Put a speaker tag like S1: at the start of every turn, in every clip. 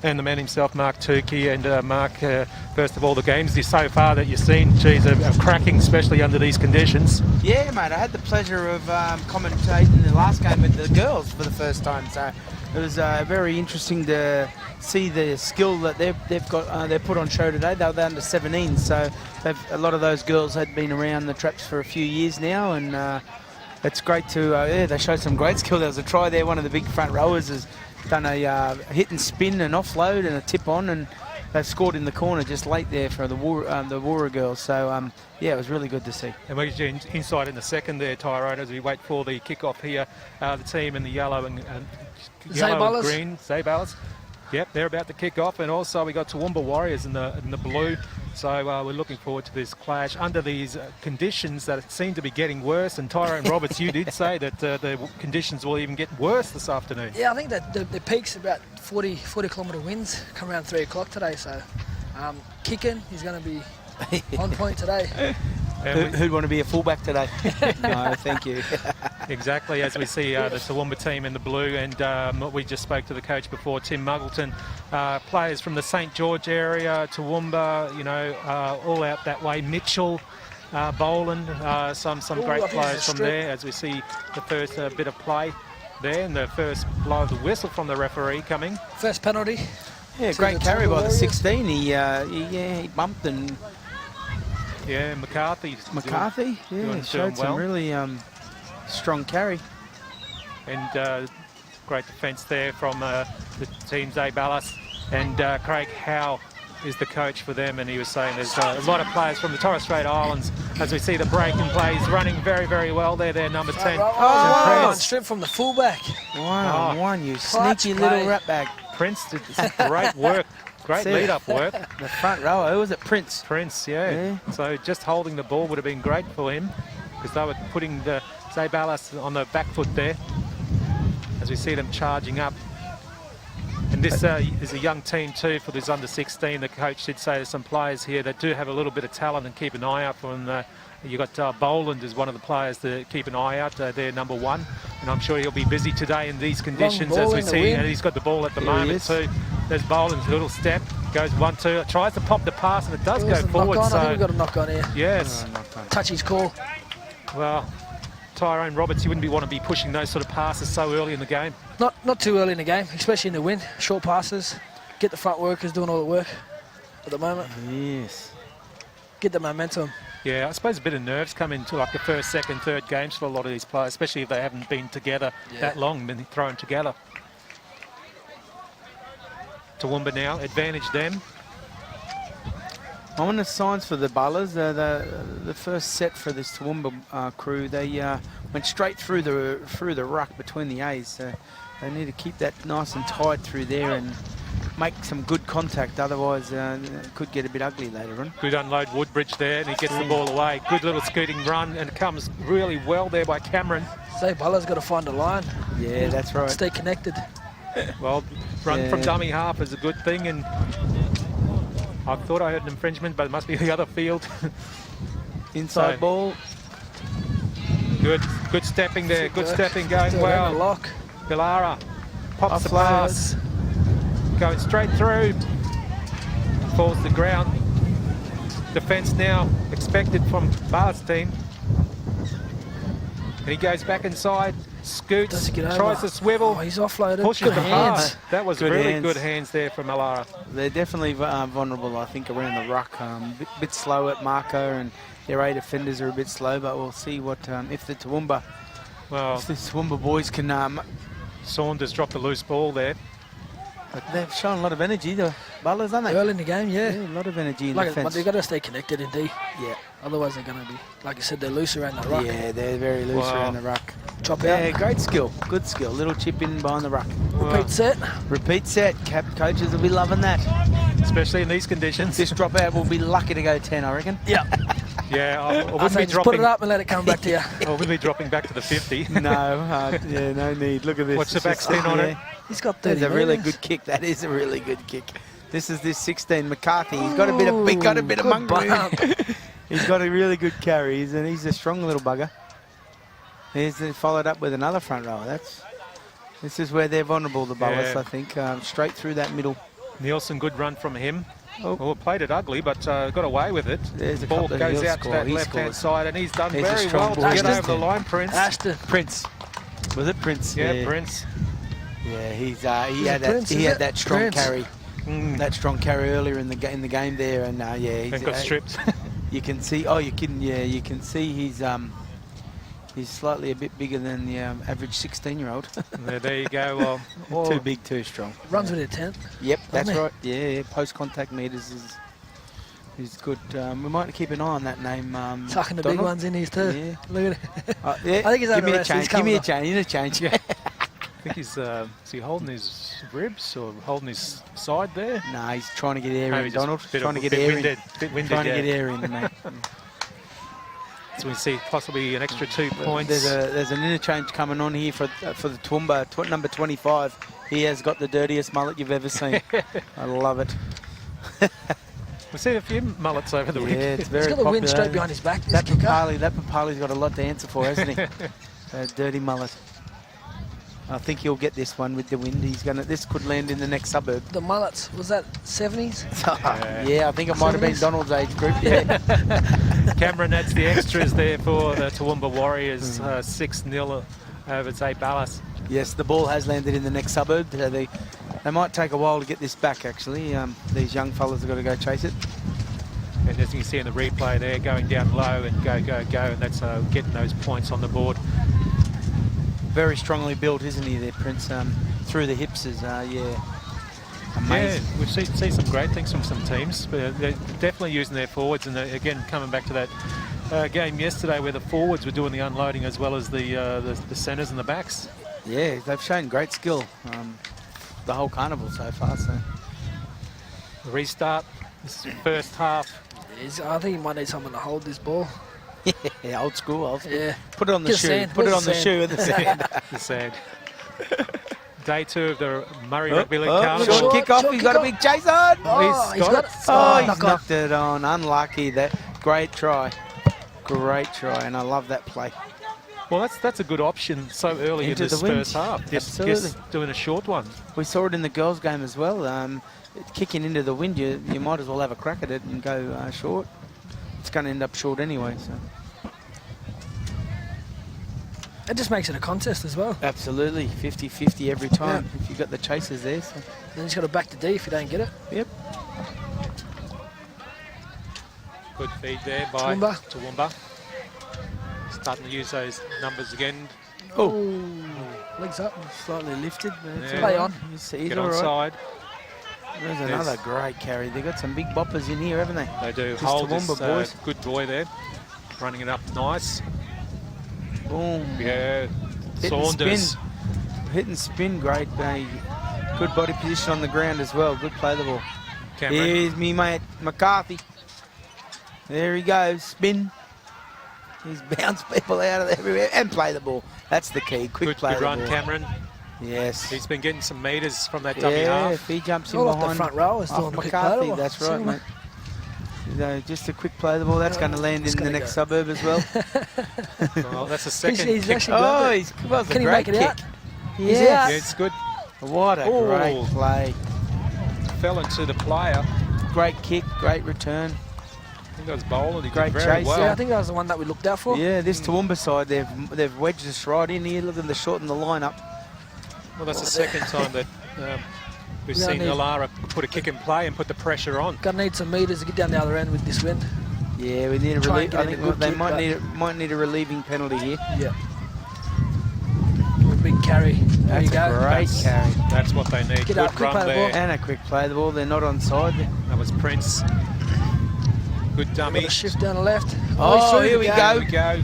S1: and the man himself, Mark Tukey. And Mark, first of all, the games so far that you've seen, geez, are cracking, especially under these conditions.
S2: Yeah, mate, I had the pleasure of commentating the last game with the girls for the first time, so it was very interesting to see the skill that they've got. They've put on show today. They were under 17, so a lot of those girls had been around the traps for a few years now, and it's great to, they showed some great skill. There was a try there. One of the big front rowers has done a hit and spin and offload and a tip on, and they've scored in the corner just late there for the Woora girls. So, yeah, it was really good to see.
S1: And we get inside in the second there, Tyrone, as we wait for the kick-off here. The team in the yellow and green, Zei Balas. Yep, they're about to kick off, and also we got Toowoomba Warriors in the blue. So we're looking forward to this clash under these conditions that seem to be getting worse. And Tyrone Roberts, you did say that the conditions will even get worse this afternoon.
S3: Yeah, I think that the peak's about 40 kilometre winds come around 3 o'clock today. So kicking is going to be on point today.
S2: Who'd want to be a fullback today? No, thank you.
S1: Exactly, as we see the Toowoomba team in the blue, and we just spoke to the coach before, Tim Muggleton. Players from the St George area, Toowoomba, you know, all out that way. Mitchell, Boland, some great players from there, as we see the first bit of play there, and the first blow of the whistle from the referee coming.
S3: First penalty.
S2: Yeah, great carry by the 16. He bumped and...
S1: Yeah, McCarthy,
S2: yeah, showed some really strong carry.
S1: And great defence there from the team, Zei Balas. And Craig Howe is the coach for them, and he was saying there's a lot of players from the Torres Strait Islands, as we see the break and plays running very, very well there. They're number 10.
S3: Straight from the fullback.
S2: 1-on-1, you sneaky little ratbag.
S1: Prince did great work. Great lead-up work.
S2: The front rower, who was it? Prince.
S1: Prince, yeah. So just holding the ball would have been great for him, because they were putting the Zei Balas on the back foot there, as we see them charging up. And this is a young team too for this under-16. The coach did say there's some players here that do have a little bit of talent, and keep an eye out for them. You got Boland as one of the players to keep an eye out. They're number 1, and I'm sure he'll be busy today in these conditions, as we see. And he's got the ball at the moment too. There's Boland's little step, goes 1-2, tries to pop the pass, and it does go forward. So
S3: I think we've got a knock on here.
S1: Yes.
S3: Touch his call.
S1: Well, Tyrone Roberts, you wouldn't want to be pushing those sort of passes so early in the game.
S3: Not too early in the game, especially in the wind. Short passes, get the front workers doing all the work at the moment.
S2: Yes.
S3: Get the momentum.
S1: Yeah, I suppose a bit of nerves come into like the first, second, third games for a lot of these players, especially if they haven't been together that long, been thrown together. Toowoomba now, advantage them.
S2: I want the signs for the Balas. The first set for this Toowoomba crew, they went straight through the ruck between the A's. So they need to keep that nice and tight through there and make some good contact. Otherwise, it could get a bit ugly later on.
S1: Good unload Woodbridge there, and he gets the ball away. Good little scooting run, and it comes really well there by Cameron.
S3: Zei Balas got to find a line.
S2: Yeah, that's right.
S3: Stay connected.
S1: Well, run from dummy half is a good thing, and I thought I heard an infringement, but it must be the other field.
S2: Inside ball.
S1: Good stepping there. Good stepping going well.
S3: Lock.
S1: Bilara pops the pass. Going straight through. Falls to the ground. Defence now expected from Bar's team. And he goes back inside. Scoots, tries to swivel.
S3: Oh, he's offloaded.
S1: Pushes the pass. That was
S2: Good
S1: really
S2: hands.
S1: good hands there from Alara.
S2: They're definitely vulnerable, I think, around the ruck. Bit slow at marker, and their 8 defenders are a bit slow, but we'll see what if the Toowoomba boys can...
S1: Saunders dropped the loose ball there.
S2: But they've shown a lot of energy, the Balas, haven't they?
S3: Early in the game, yeah.
S2: A lot of energy in
S3: But
S2: defence.
S3: they've got to stay connected in D.
S2: Yeah.
S3: Otherwise they're going to be, like you said, they're loose around the ruck.
S2: Yeah, they're very loose around the ruck.
S3: Chop out.
S2: Yeah, great skill. Good skill. Little chip in behind the ruck.
S3: Repeat set.
S2: Repeat set. Coaches will be loving that.
S1: Especially in these conditions.
S2: This dropout will be lucky to go 10, I reckon.
S3: Yeah.
S1: Yeah, I
S3: I
S1: wouldn't
S3: say
S1: be
S3: just put
S1: dropping.
S3: it up and let it come back to you.
S1: I wouldn't be dropping back to the 50.
S2: No, yeah, no need. Look at this.
S1: What's the back spin on it?
S3: He's got 30
S2: That's a really
S3: metres.
S2: good kick. That is a really good kick. This is this 16 McCarthy. He's got a bit of
S3: Good
S2: mongrel. He's got a really good carry. He's a strong little bugger. He's followed up with another front rower. This is where they're vulnerable, the Balas,
S1: Yeah.
S2: I think. Straight through that middle.
S1: Nielsen, good run from him.
S2: Oh.
S1: Well, played it ugly, but got away with it.
S2: There's
S1: The
S2: a
S1: ball
S2: couple
S1: goes
S2: he'll
S1: out to
S2: score.
S1: that
S2: He
S1: left-hand
S2: scores.
S1: side, and he's done
S2: He's a
S1: very
S2: strong
S1: well to
S2: ball.
S1: get
S2: Ashton.
S1: over the line, Prince.
S3: Ashton.
S2: Prince. Was it Prince?
S1: Yeah, Prince.
S2: Yeah, he
S3: Is
S2: had
S3: it
S2: that.
S3: Prince,
S2: He
S3: is
S2: had
S3: it?
S2: that strong
S3: Prince.
S2: carry.
S1: Mm.
S2: That strong carry earlier in the game there, and yeah, he's,
S1: And got stripped.
S2: you can see. Oh, you can. Yeah, you can see he's slightly a bit bigger than the average 16-year-old.
S1: There you go. Well,
S2: Too big, too strong.
S3: Runs with intent.
S2: Yep, that's
S3: he?
S2: right. Yeah, post-contact meters is good. We might keep an eye on that name.
S3: Tucking the big
S2: Donald.
S3: ones in his too.
S2: Yeah.
S3: Look at it.
S2: Yeah,
S3: I think he's
S2: give
S3: under
S2: me a
S3: arrest. He's
S2: change. Give
S3: coming
S2: me a
S3: off.
S2: change. You need a change.
S1: Yeah. I think he's is he holding his ribs or holding his side there?
S2: Nah, he's trying to get air
S1: Maybe
S2: in,
S1: just
S2: Donald.
S1: bit
S2: Trying to
S1: of-
S2: get
S1: bit
S2: air
S1: winded,
S2: in.
S1: bit winded,
S2: Trying to
S1: yeah.
S2: get air in, mate.
S1: So we see possibly an extra 2 points.
S2: There's an interchange coming on here for the Toowoomba, number 25. He has got the dirtiest mullet you've ever seen. I love it.
S1: We've seen a few mullets over the
S2: Yeah,
S1: week.
S2: it's very
S3: He's got the wind
S2: popular.
S3: straight behind his back. This
S2: That
S3: kicker.
S2: Papali's got a lot to answer for, hasn't he? That dirty mullet. I think he'll get this one with the wind. This could land in the next suburb.
S3: The mullets, was that 70s?
S2: Yeah, I think it might have been
S3: 70s?
S2: Donald's age group. Yeah.
S1: Cameron adds the extras there for the Toowoomba Warriors, 6-0 over Zei Balas.
S2: Yes, the ball has landed in the next suburb. They might take a while to get this back, actually. These young fellas have got to go chase it.
S1: And as you can see in the replay there, going down low and go, and that's getting those points on the board.
S2: Very strongly built, isn't he, there, Prince? Through the hips is, yeah, amazing.
S1: Yeah, we've seen some great things from some teams, but they're definitely using their forwards. And again, coming back to that game yesterday where the forwards were doing the unloading as well as the centres and the backs.
S2: Yeah, they've shown great skill the whole carnival so far. So
S1: The restart, this is first half.
S3: I think he might need someone to hold this ball.
S2: yeah, old school.
S3: Yeah.
S2: Put it on the
S3: Get
S2: shoe.
S3: sand.
S2: Put it
S3: Where's
S2: on the
S3: the
S2: shoe. The sand.
S1: The sand. Day 2 of the Murray Rugby League Carnival.
S2: Short kick off.
S3: Short
S2: He's
S3: kick
S2: got a
S3: off.
S2: big chase on.
S3: Oh, he's got it.
S2: Oh, he's
S3: knock on.
S2: knocked it on. Unlucky. That great try. Great try, and I love that play.
S1: Well, that's a good option so early
S2: Into
S1: in this
S2: the wind.
S1: first half. Just
S2: Absolutely.
S1: doing a short one.
S2: We saw it in the girls' game as well. Kicking into the wind, you might as well have a crack at it and go short. It's going to end up short anyway. So
S3: It just makes it a contest as well.
S2: absolutely, 50-50 every time if you've got the chasers there. So.
S3: Then he's got to back to D if you don't get it.
S2: Yep.
S1: Good feed there by
S3: Toowoomba.
S1: Toowoomba. Starting to use those numbers again.
S2: Oh,
S3: Legs up.
S2: slightly lifted. But it's
S1: Yeah.
S3: Play
S2: all
S3: on.
S2: right. He's
S1: Get
S2: all right.
S1: onside.
S2: There's another great carry. They've got some big boppers in here, haven't they?
S1: They do.
S2: Just
S1: Hold this
S2: Toowoomba, boys.
S1: good boy there. Running it up nice.
S2: Boom.
S1: Yeah.
S2: Hit and
S1: Saunders.
S2: spin. Hit and spin, great. Good body position on the ground as well. Good play the ball.
S1: Cameron.
S2: Here's me mate, McCarthy. There he goes, spin. He's bounced people out of everywhere and play the ball. That's the key. Quick
S1: Good,
S2: play
S1: good
S2: the
S1: run,
S2: ball.
S1: Cameron.
S2: Yes.
S1: He's been getting some metres from that dummy
S2: Yeah,
S1: half.
S2: if he jumps in
S3: All off
S2: behind
S3: the front row is
S2: off
S3: doing a quick
S2: McCarthy,
S3: play.
S2: that's right, mate. Just a quick play the ball. That's going to land
S3: It's
S2: in the
S3: gonna
S2: next
S3: go.
S2: suburb as well.
S1: Well, that's a second
S3: He's
S1: kick.
S3: actually
S2: Oh,
S3: got it.
S2: he's was a
S3: Can he
S2: great
S3: make it
S2: kick.
S3: out? He's
S2: Yes.
S3: out.
S1: Yeah, it's good.
S2: What a
S1: Oh.
S2: great play.
S1: Fell into the player.
S2: Great kick, great return.
S1: I think that was Boland. He
S2: Great
S1: did very
S2: chase.
S1: well.
S3: Yeah, I think that was the one that we looked out for.
S2: Yeah, this Toowoomba side, they've wedged us right in here. Look at the short in the lineup.
S1: Well, that's the second time that we've
S3: Yeah, I
S1: seen
S3: need-
S1: Alara put a kick in play and put the pressure on.
S3: Gonna need some meters to get down the other end with this wind.
S2: Yeah, we need a
S3: Try
S2: relief.
S3: and get
S2: I
S3: in a
S2: think
S3: good
S2: they
S3: kick,
S2: might
S3: but-
S2: need a relieving penalty here.
S3: Yeah. Big carry. There
S2: That's
S3: you
S2: a
S3: go.
S2: great carry.
S1: That's what they need.
S3: Get
S1: Good
S3: up, quick
S1: run
S3: play the
S1: there.
S3: ball.
S2: And a quick play the ball. They're not on side.
S1: That was Prince. Good
S3: Got
S1: dummy.
S3: a shift down the left.
S2: Oh,
S3: he's through.
S2: here we
S1: There
S2: go.
S1: we go.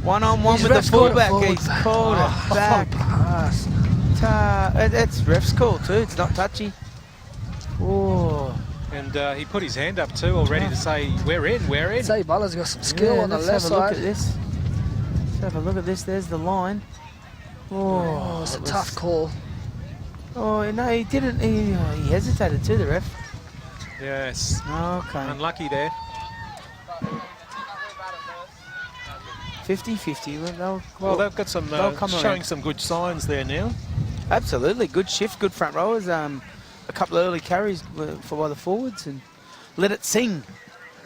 S2: One-on-one
S3: He's
S2: with the
S3: ref's called it
S2: fullback.
S3: forward.
S2: He's called it back.
S3: Pass.
S2: It's ref's call too. It's not touchy. Oh.
S1: And he put his hand up too already to say, we're in, we're in.
S3: Zei Balas got some skill on the
S2: let's
S3: left
S2: have a look
S3: side.
S2: at this. Let's have a look at this. There's the line.
S3: Oh, it's a
S2: that
S3: tough
S2: was-
S3: call.
S2: Oh, no, he didn't. He hesitated too, the ref.
S1: Yes.
S2: Okay.
S1: Unlucky there.
S2: 50-50.
S1: Well, they've got some
S2: they'll come
S1: showing
S2: around.
S1: some good signs there now.
S2: Absolutely. Good shift, good front rowers. a couple of early carries for by the forwards and let it sing.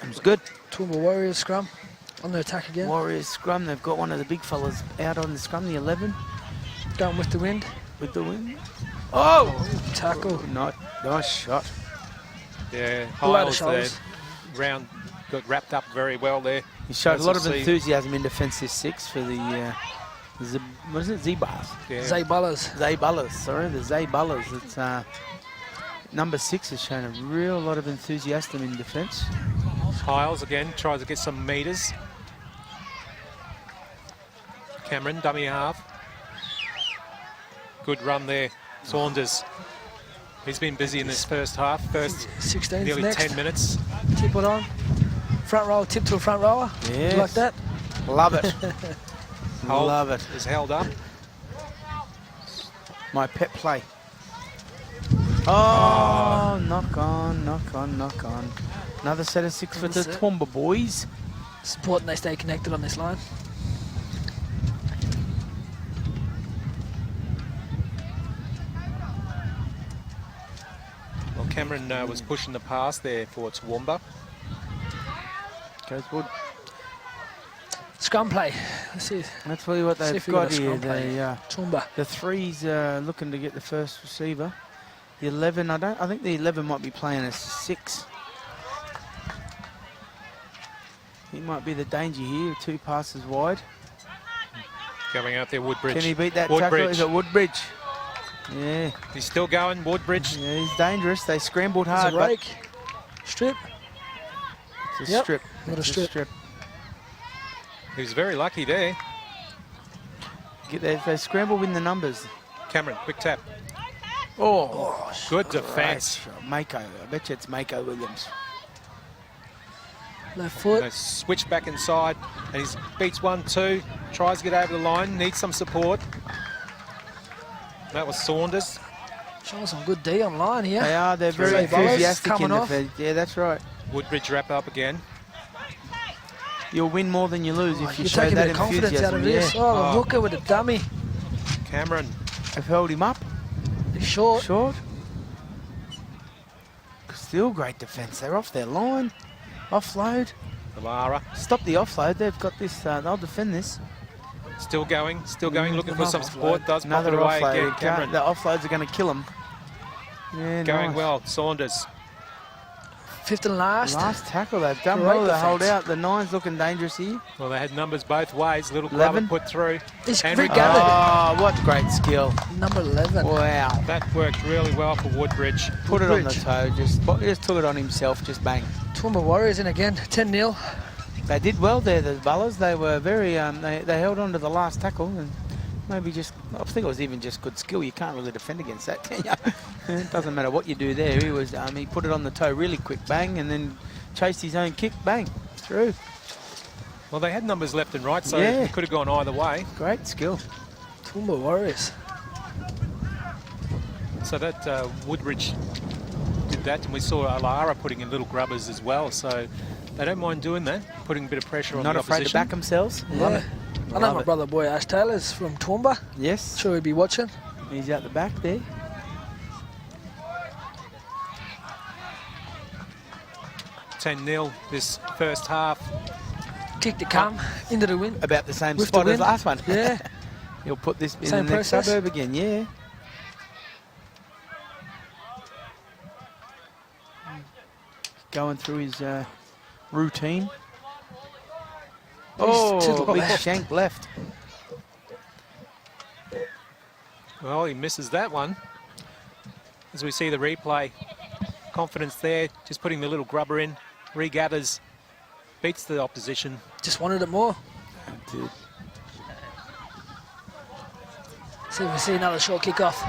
S2: It was good.
S3: Toowoomba Warriors scrum on the attack again.
S2: Warriors scrum. They've got one of the big fellas out on the scrum, the 11.
S3: Going with the wind.
S2: With the wind. Oh!
S3: Tackle.
S2: Nice shot.
S1: Yeah,
S3: Below the
S1: Hiles there.
S3: shoulders.
S1: Round got wrapped up very well there.
S2: He showed
S1: As
S2: a lot
S1: you'll
S2: of
S1: see.
S2: enthusiasm in defence this 6 for the, what is it, Zei Balas.
S1: Yeah.
S3: Zei Balas.
S2: Zei Balas, sorry, the Zei Balas. It's, number 6 has shown a real lot of enthusiasm in defence.
S1: Hiles again tries to get some metres. Cameron, dummy half. Good run there. Saunders. He's been busy in this first half. First
S3: 16
S1: nearly
S3: next.
S1: 10 minutes.
S3: Tip it on. Front row, tip to a front rower.
S2: Yes.
S3: You like that?
S2: Love it.
S1: Hold
S2: Love it.
S1: is held up.
S2: My pet play. Oh, knock on, knock on, knock on. Another set of 6 for the
S3: That's it.
S2: Toowoomba boys.
S3: It's important they stay connected on this line.
S1: Well, Cameron was pushing the pass there for Toowoomba.
S2: Goes Wood.
S3: Scrum play. Let's see.
S2: That's really what
S3: See
S2: they've
S3: if we got
S2: got
S3: a
S2: here.
S3: scrum play. Toowoomba.
S2: The 3's looking to get the first receiver. The 11, I think the 11 might be playing as 6. He might be the danger here, 2 passes wide.
S1: Going out there, Woodbridge.
S2: Can he beat that tackle?
S1: Woodbridge.
S2: Is it Woodbridge? Yeah.
S1: He's still going, Woodbridge.
S2: Yeah, he's dangerous. They scrambled
S3: There's
S2: hard,
S3: a
S2: but
S3: rake. Strip.
S2: it's a
S3: Yep.
S2: strip.
S3: Not a
S2: It's
S3: strip.
S1: He was very lucky there.
S2: They scramble in the numbers.
S1: Cameron, quick tap.
S2: Oh,
S1: Good defence.
S2: Mako. I bet you it's Mako Williams.
S3: Left foot.
S1: They switch back inside, and he beats 1-2. Tries to get over the line, needs some support. That was Saunders.
S3: Showing some good D online here.
S2: They are. They're very
S3: Zei Balas
S2: enthusiastic in
S3: coming off.
S2: defence. Yeah, that's right.
S1: Woodbridge wrap up again.
S2: You'll win more than you lose if you
S3: You
S2: show
S3: take a
S2: that
S3: bit of confidence out
S2: enthusiasm.
S3: of this.
S2: Yeah.
S3: Oh, the hooker with a dummy.
S1: Cameron.
S2: They've held him up.
S3: He's short.
S2: Short. Still great defence. They're off their line. Offload.
S1: Lamara.
S2: Stop the offload. They've got this. They'll defend this.
S1: Still going, looking for
S3: Another
S1: some support.
S3: offload.
S1: Does pop
S2: Another
S1: it away
S2: offload.
S1: again, Cameron.
S2: The offloads are going to kill him. Yeah,
S1: Going
S2: nice.
S1: well, Saunders.
S3: Fifth and last.
S2: Last tackle. They've done
S3: Great
S2: well to hold
S3: defence.
S2: out. The 9's looking dangerous here.
S1: Well, they had numbers both ways. Little
S2: 11.
S1: Glover put through.
S3: He's
S1: Henry
S3: regathered.
S2: Oh, what great skill.
S3: Number 11.
S2: Wow.
S1: That worked really well for Woodbridge.
S2: Put it on the
S3: Woodbridge.
S2: toe. Just took it on himself. Just bang.
S3: Toowoomba Warriors in again. 10-0.
S2: They did well there, the Balas. They were very, they held on to the last tackle and maybe just, I think it was even just good skill. You can't really defend against that, can you? It doesn't matter what you do there. He put it on the toe really quick, bang, and then chased his own kick, bang, through.
S1: Well, they had numbers left and right, so
S2: Yeah.
S1: it could have gone either way.
S2: Great skill.
S3: Toowoomba Warriors.
S1: So that Woodbridge did that, and we saw Alara putting in little grubbers as well. So they don't mind doing that, putting a bit of pressure on
S2: Not
S1: the
S2: afraid
S1: opposition.
S2: to back themselves. Love
S3: Yeah.
S2: it.
S3: I know
S2: Love
S3: my
S2: it.
S3: brother boy Ash Taylor's from Toowoomba.
S2: Yes,
S3: Sure he'd be watching.
S2: he's out the back there.
S1: $10-0 this first half.
S3: Kick to come into the wind.
S2: About the same
S3: With the
S2: spot as
S3: wind.
S2: last one.
S3: Yeah.
S2: He'll put this in
S3: Same
S2: the next
S3: process.
S2: suburb again, yeah. Going through his routine.
S3: To
S2: Oh,
S3: the
S2: big
S3: left.
S2: shank left.
S1: Well, he misses that one. As we see the replay, confidence there, just putting the little grubber in, regathers, beats the opposition.
S3: Just wanted it more.
S2: Dude.
S3: See if we see another short kick-off.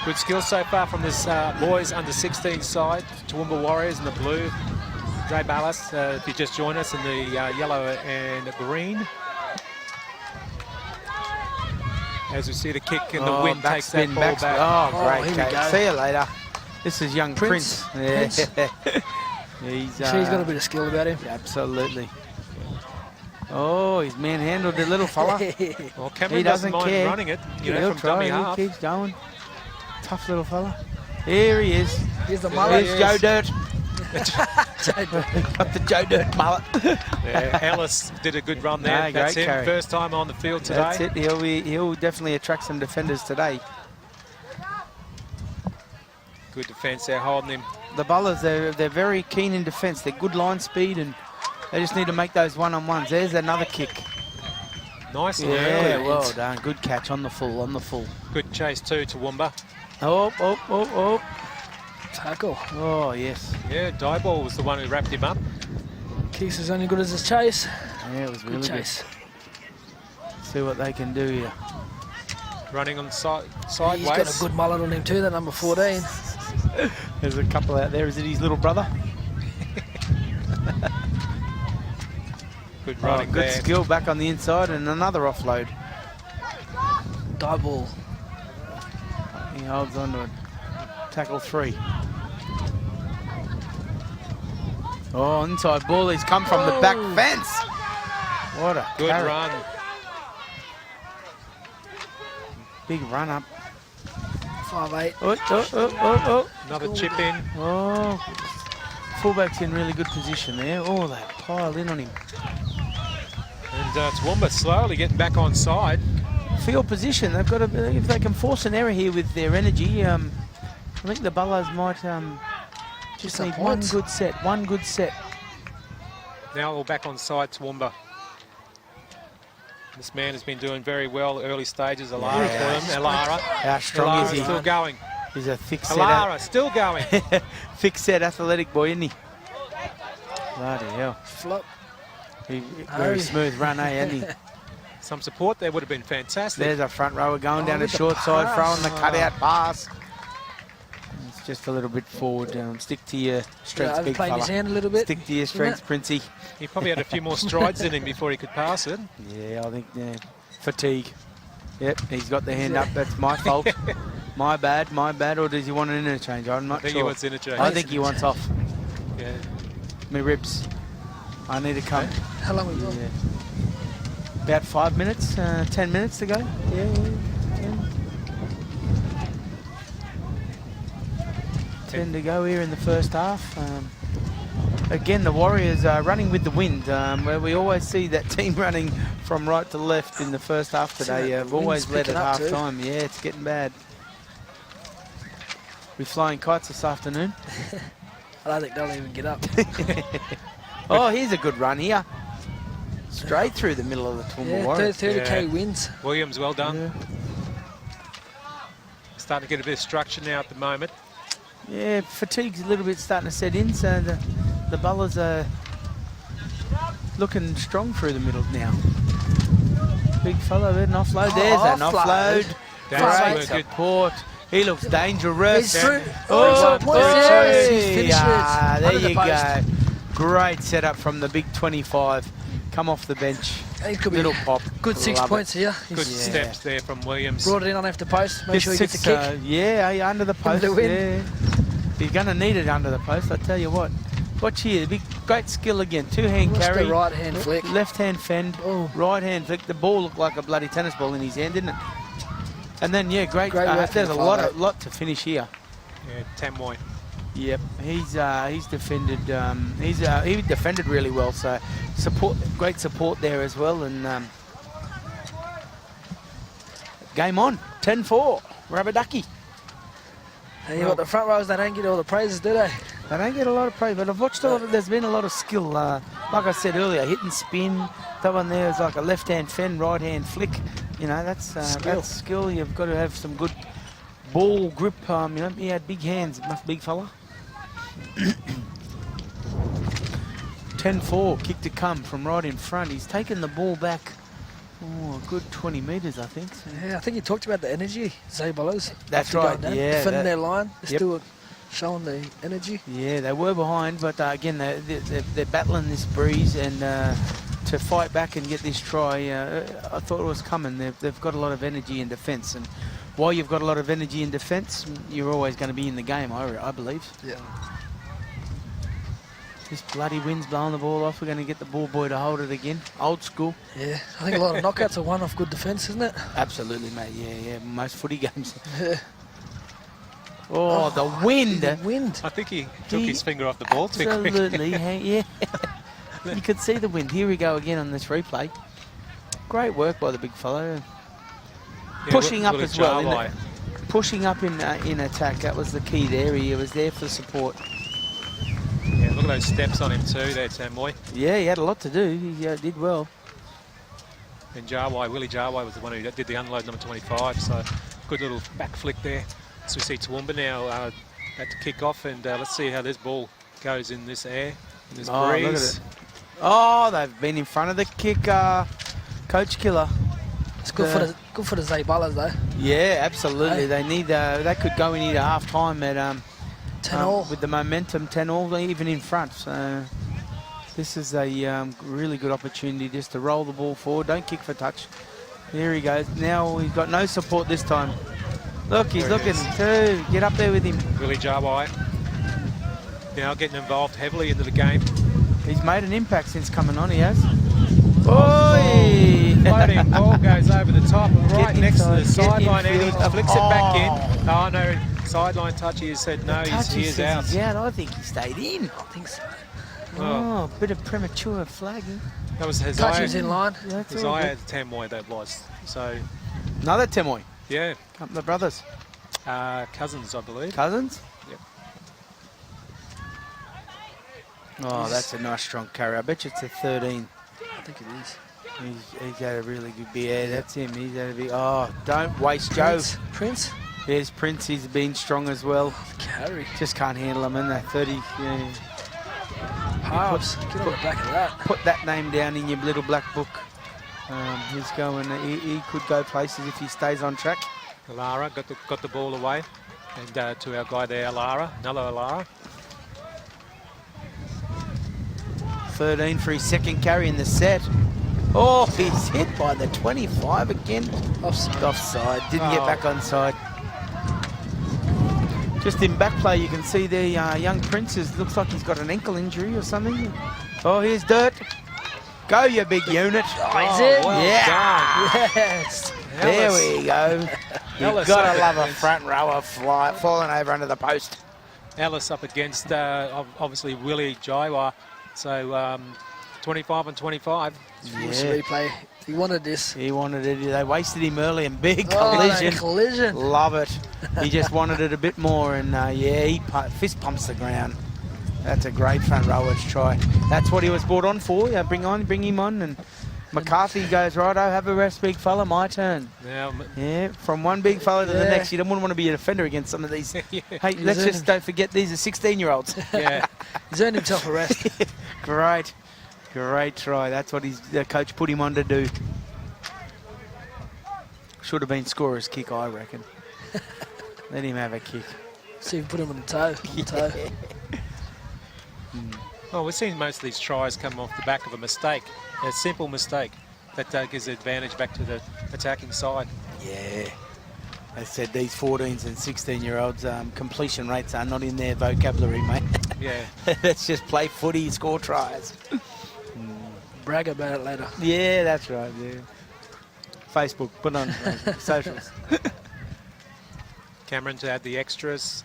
S1: Good skill so far from this boys under 16 side. Toowoomba Warriors in the blue. Zei Balas, if you just join us, in the yellow and green. As we see the kick and the wind takes that ball back.
S2: Oh,
S3: Oh,
S2: great
S3: here we
S2: catch.
S3: go.
S2: See you later. This is young Prince.
S3: Prince.
S2: Yeah. He's
S3: Sure he's got a bit of skill about him.
S2: absolutely. Oh, he's manhandled the little fella.
S1: Well, Cameron
S2: He
S1: doesn't
S2: doesn't
S1: mind
S2: care.
S1: running it, you know,
S2: He'll
S1: from dummy
S2: try. He
S1: half.
S2: keeps going. Tough little fella. Here he is.
S3: Here's the
S1: Yeah,
S3: mullet.
S2: Here's
S1: he
S2: Joe
S1: is.
S2: Dirt.
S3: Joe Dirt.
S2: Got the Joe Dirt mullet.
S1: Yeah, Ellis did a good run there.
S2: No,
S1: That's
S2: great
S1: him.
S2: carry.
S1: First time on the field today.
S2: That's it. He'll definitely attract some defenders today.
S1: Good defence there, holding him.
S2: The Balas, they're very keen in defence. They're good line speed, and they just need to make those one-on-ones. There's another kick.
S1: Nice and
S2: Yeah,
S1: early.
S2: well done. Good catch on the full, on the full.
S1: Good chase too to Toowoomba.
S2: Oh.
S3: Tackle.
S2: Oh, yes.
S1: Yeah, Dieball was the one who wrapped him up.
S3: Kicks is only good as his chase.
S2: Yeah, it was
S3: Good
S2: really
S3: chase.
S2: good. See what they can do here.
S1: Running on sideways.
S3: He's got a good mullet on him too, that number 14.
S2: There's a couple out there. Is it his little brother?
S1: Good running
S2: good
S1: there.
S2: skill back on the inside, and another offload.
S3: Die ball.
S2: He holds on to it. Tackle 3. Oh, inside ball. He's come from the back fence. What a
S1: Good
S2: carry.
S1: run.
S2: Big run up.
S3: 5'8".
S2: Oh.
S1: Another chip in.
S2: Oh. Fullback's in really good position there. Oh, they piled in on him.
S1: And Toowoomba slowly getting back on side.
S2: Field position. They've got to, if they can force an error here with their energy, I think the Balas might just
S3: Some
S2: need one
S3: points.
S2: good set. One good set.
S1: Now all back on side, Toowoomba. This man has been doing very well early stages. Alara
S2: Yeah.
S1: for him. Alara.
S2: How strong
S1: Alara
S2: is he?
S1: still going.
S2: He's a thick set.
S1: Alara still going.
S2: Thick set athletic boy, isn't he? Bloody hell.
S3: Flop.
S2: Very smooth run, isn't he?
S1: Some support there would have been fantastic.
S2: There's a front rower going down the
S3: with the
S2: short side,
S3: pass.
S2: throwing the cutout pass. It's just a little bit forward. Stick to your strengths, big
S3: Overplaying his
S2: fella.
S3: hand a little bit.
S2: Stick to your strengths, Princey.
S1: He probably had a few more strides in him before he could pass it.
S2: Yeah, I think fatigue. Yep, he's got the hand up. That's my fault. My bad. Or does he want an interchange? I'm not
S1: I think
S2: sure.
S1: he wants interchange.
S2: I think he wants off.
S1: Yeah.
S2: Me ribs. I need to come.
S3: How long we got?
S2: Yeah. About 5 minutes, 10 minutes to go. Yeah, 10 to go here in the first half. Again, the Warriors are running with the wind, where we always see that team running from right to left in the first half today.
S3: the
S2: I've always
S3: wind's
S2: led at
S3: picking up
S2: half
S3: too.
S2: time. Yeah, it's getting bad. We're flying kites this afternoon.
S3: I don't think they'll even get up.
S2: Oh, here's a good run here. Straight through the middle of the Toowoomba
S3: Yeah,
S2: Warriors.
S3: 30k
S1: Yeah.
S3: wins.
S1: Williams, well done.
S2: Yeah.
S1: Starting to get a bit of structure now at the moment.
S2: Yeah, fatigue's a little bit starting to set in, so the Balas are looking strong through the middle now. Big fellow, an offload.
S3: Oh,
S2: There's an
S3: offload.
S2: offload.
S1: That's
S2: Great
S1: good.
S2: support. He looks dangerous.
S3: He's through.
S2: Oh,
S3: He's on points. Yes, he's
S2: hey,
S3: finished it.
S2: there
S3: Under the
S2: you
S3: post.
S2: go. Great setup from the big 25. Come off the bench.
S3: He could be
S2: Little pop.
S3: good 6
S2: Love it.
S3: points here.
S1: Good
S3: He's
S2: Yeah.
S1: steps there from Williams.
S3: brought it in on after post. Make sure he gets a
S2: Just
S3: kick.
S2: sits, yeah, under the post.
S3: the wind.
S2: Yeah. He's going to need it under the post, I tell you what. Watch here, big, great skill again. Two-hand
S3: What's
S2: carry.
S3: the right hand flick?
S2: Left-hand fend.
S3: Oh.
S2: Right-hand flick. The ball looked like a bloody tennis ball in his hand, didn't it? And then, yeah, great.
S3: Great work
S2: There's a
S3: from the
S2: lot to finish here.
S1: Yeah, Tamoy.
S2: Yep, he's defended. He defended really well. So great support there as well. And game on. 10-4. Rubber-ducky.
S3: And you got the front rows, they don't get all the praises, do they?
S2: They don't get a lot of praise, but I've watched a lot of, there's been a lot of skill. Like I said earlier, hit and spin. That one there is like a left-hand fend, right-hand flick. You know, that's skill. You've got to have some good ball grip. You know, he had big hands, big fella. 10-4, kick to come from right in front. He's taken the ball back, a good 20 metres, I think. So.
S3: Yeah, I think you talked about the energy, Zei Balas.
S2: That's
S3: after
S2: right,
S3: going down,
S2: yeah,
S3: defending
S2: that-
S3: their line. They're
S2: Yep.
S3: still showing the energy.
S2: Yeah, they were behind, but again, they're battling this breeze, and to fight back and get this try, I thought it was coming. They've got a lot of energy in defence, and while you've got a lot of energy in defence, you're always going to be in the game, I believe.
S3: Yeah.
S2: This bloody wind's blowing the ball off. We're going to get the ball boy to hold it again. Old school.
S3: Yeah, I think a lot of knockouts are won off good defence, isn't it?
S2: Absolutely, mate. Yeah. Most footy games.
S3: Yeah.
S2: Oh, the wind.
S3: The wind.
S1: I think he took his finger off the ball too quickly.
S2: Absolutely, yeah. You could see the wind. Here we go again on this replay. Great work by the big fellow. Pushing up as well. Pushing up in attack. That was the key there. He was there for support.
S1: Yeah, look at those steps on him too there, Tamoy.
S2: Yeah, he had a lot to do. He did well.
S1: And Willie Jarwai was the one who did the unload number 25, so good little back flick there. So we see Toowoomba now at the kick off, and let's see how this ball goes in this air, in this breeze.
S2: Look at it. Oh, they've been in front of the kick, Coach Killer.
S3: It's good for the Zei Balas though.
S2: Yeah, absolutely. They need. They could go in here half time at
S3: 10-all
S2: with the momentum, 10-all, even in front. So this is a really good opportunity just to roll the ball forward. Don't kick for touch. There he goes. Now he's got no support this time. Look, he's looking to get up there with him.
S1: Willie Jarwai now getting involved heavily into the game.
S2: He's made an impact since coming on, he has. Oi!
S1: Floating ball goes over the top and right next to the sideline, and he
S2: infield.
S1: flicks it back in. Oh no, sideline touch. He said no, he is out.
S2: He's out. I think he stayed in.
S3: I think so.
S2: Oh, bit of premature flagging.
S1: That was his
S3: Touch is in line.
S2: Yeah, that's all good.
S1: Tamoy that was. So
S2: Another Temoy.
S1: yeah,
S2: Couple of brothers.
S1: cousins I believe.
S2: Cousins?
S1: Yep.
S2: Oh, that's a nice strong carry. I bet you it's a 13.
S3: I think it is.
S2: He's had a really good beer. Yeah, that's him. He's had a big. Oh, don't waste Joe.
S3: Prince?
S2: There's Prince. He's been strong as well.
S3: Carry.
S2: Just can't handle him in that 30. Yeah.
S3: Halves. Get on the back of that.
S2: Put that name down in your little black book. He's going. He could go places if he stays on track.
S1: Alara got the ball away, and to our guy there, Alara, another Alara.
S2: 13 for his second carry in the set. Oh, he's hit by the 25 again.
S3: Offside.
S2: Offside. Didn't get back on side. Just in back play, you can see there, young Princes. Looks like he's got an ankle injury or something. Oh, here's Dirt. Go, you big unit.
S3: Oh, is it?
S1: Well
S2: Yeah.
S3: Yes.
S2: There we go. You've
S1: Ellis
S2: got to
S1: up
S2: love a
S1: against-
S2: front rower falling over under the post.
S1: Ellis up against obviously Willie Jaiwa. So 25 and 25.
S3: Force replay. He wanted this.
S2: He wanted it. They wasted him early and big
S3: Oh,
S2: collision.
S3: collision.
S2: Love it. He just wanted it a bit more, and yeah, he fist pumps the ground. That's a great front rower's try. That's what he was brought on for. Yeah, bring him on, and McCarthy goes, right, I have a rest, big fella, my turn.
S1: Now,
S2: Yeah, from one big fella to the next. You don't want to be a defender against some of these.
S1: yeah,
S2: Hey, let's just don't forget these are 16-year-olds.
S1: yeah.
S3: He's earned himself a rest.
S2: Great try. That's what the coach put him on to do. Should have been scorer's kick, I reckon. Let him have a kick.
S3: See if you put him on the toe.
S1: Well, we're seeing most of these tries come off the back of a mistake, a simple mistake that gives the advantage back to the attacking side.
S2: Yeah. I said these 14s and 16-year-olds completion rates are not in their vocabulary, mate.
S1: Yeah.
S2: Let's just play footy, score tries.
S3: Brag about it later.
S2: Yeah, that's right. Yeah. Facebook, put on socials.
S1: Cameron to add the extras.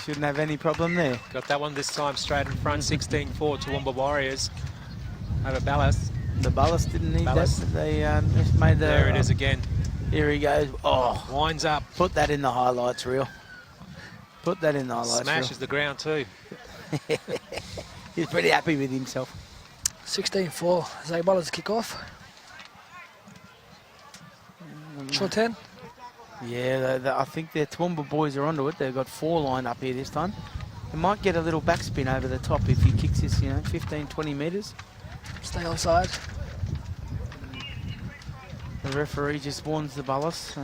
S2: Shouldn't have any problem there.
S1: Got that one this time straight in front, 16-4 Toowoomba Warriors over Balas.
S2: The Balas didn't need
S1: Balas.
S2: that. They just made the...
S1: There it is again.
S2: Here he goes. Oh,
S1: Winds up.
S2: put that in the highlights reel. Put that in the highlights
S1: Smashes the ground too.
S2: reel. He's pretty happy with himself.
S3: 16-4. Zei Balas kick off. Short 10.
S2: Yeah, I think their Toowoomba boys are onto it. They've got 4 lined up here this time. They might get a little backspin over the top if he kicks this, 15, 20 metres.
S3: Stay on side.
S2: The referee just warns the Balas.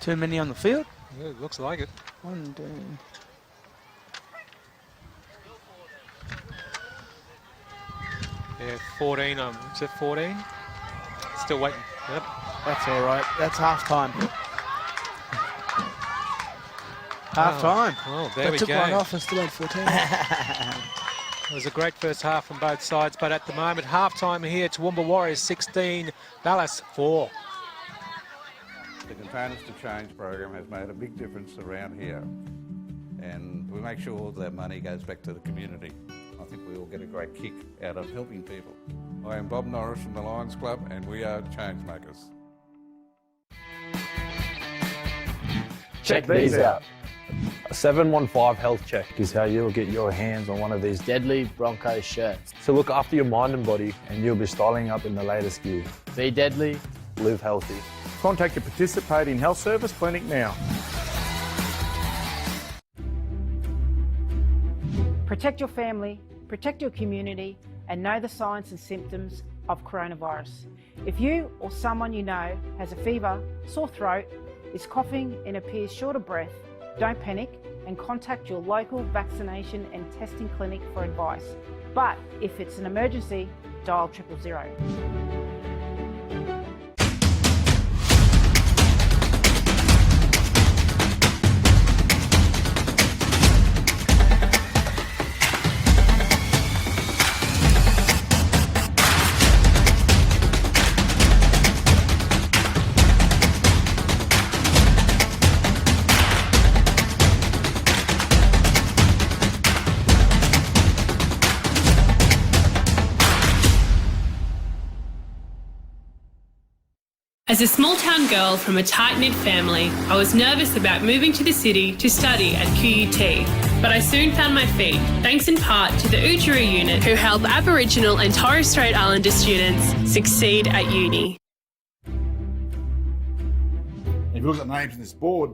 S2: Too many on the field.
S1: Yeah, it looks like it.
S2: 1, 2.
S1: Yeah, 14. Is it 14? Still waiting. Yep.
S2: That's all right. That's half time. Half time.
S1: Well, there
S3: They
S1: we
S3: took
S1: go.
S3: one off and still had 14.
S1: It was a great first half from both sides, but at the moment, half time here, Toowoomba Warriors 16, Balas 4.
S4: Trainers to Change program has made a big difference around here, and we make sure all that money goes back to the community. I think we all get a great kick out of helping people. I am Bob Norris from the Lions Club, and we are change makers.
S5: Check these out. A 715 health check is how you'll get your hands on one of these deadly Broncos shirts. So look after your mind and body, and you'll be styling up in the latest gear. Be deadly, live healthy. Contact your participating health service clinic now.
S6: Protect your family, protect your community, and know the signs and symptoms of coronavirus. If you or someone you know has a fever, sore throat, is coughing and appears short of breath, don't panic and contact your local vaccination and testing clinic for advice. But if it's an emergency, dial 000.
S7: As a small-town girl from a tight-knit family, I was nervous about moving to the city to study at QUT, but I soon found my feet, thanks in part to the Oodgeroo unit, who help Aboriginal and Torres Strait Islander students succeed at uni.
S8: If you look at the names on this board,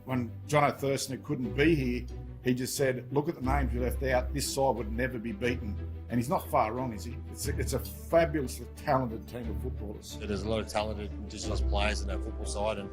S8: when Jono Thurston, who couldn't be here, he just said, look at the names you left out, this side would never be beaten. And he's not far wrong, is he? It's a fabulously talented team of footballers.
S9: There's a lot of talented Indigenous players in our football side, and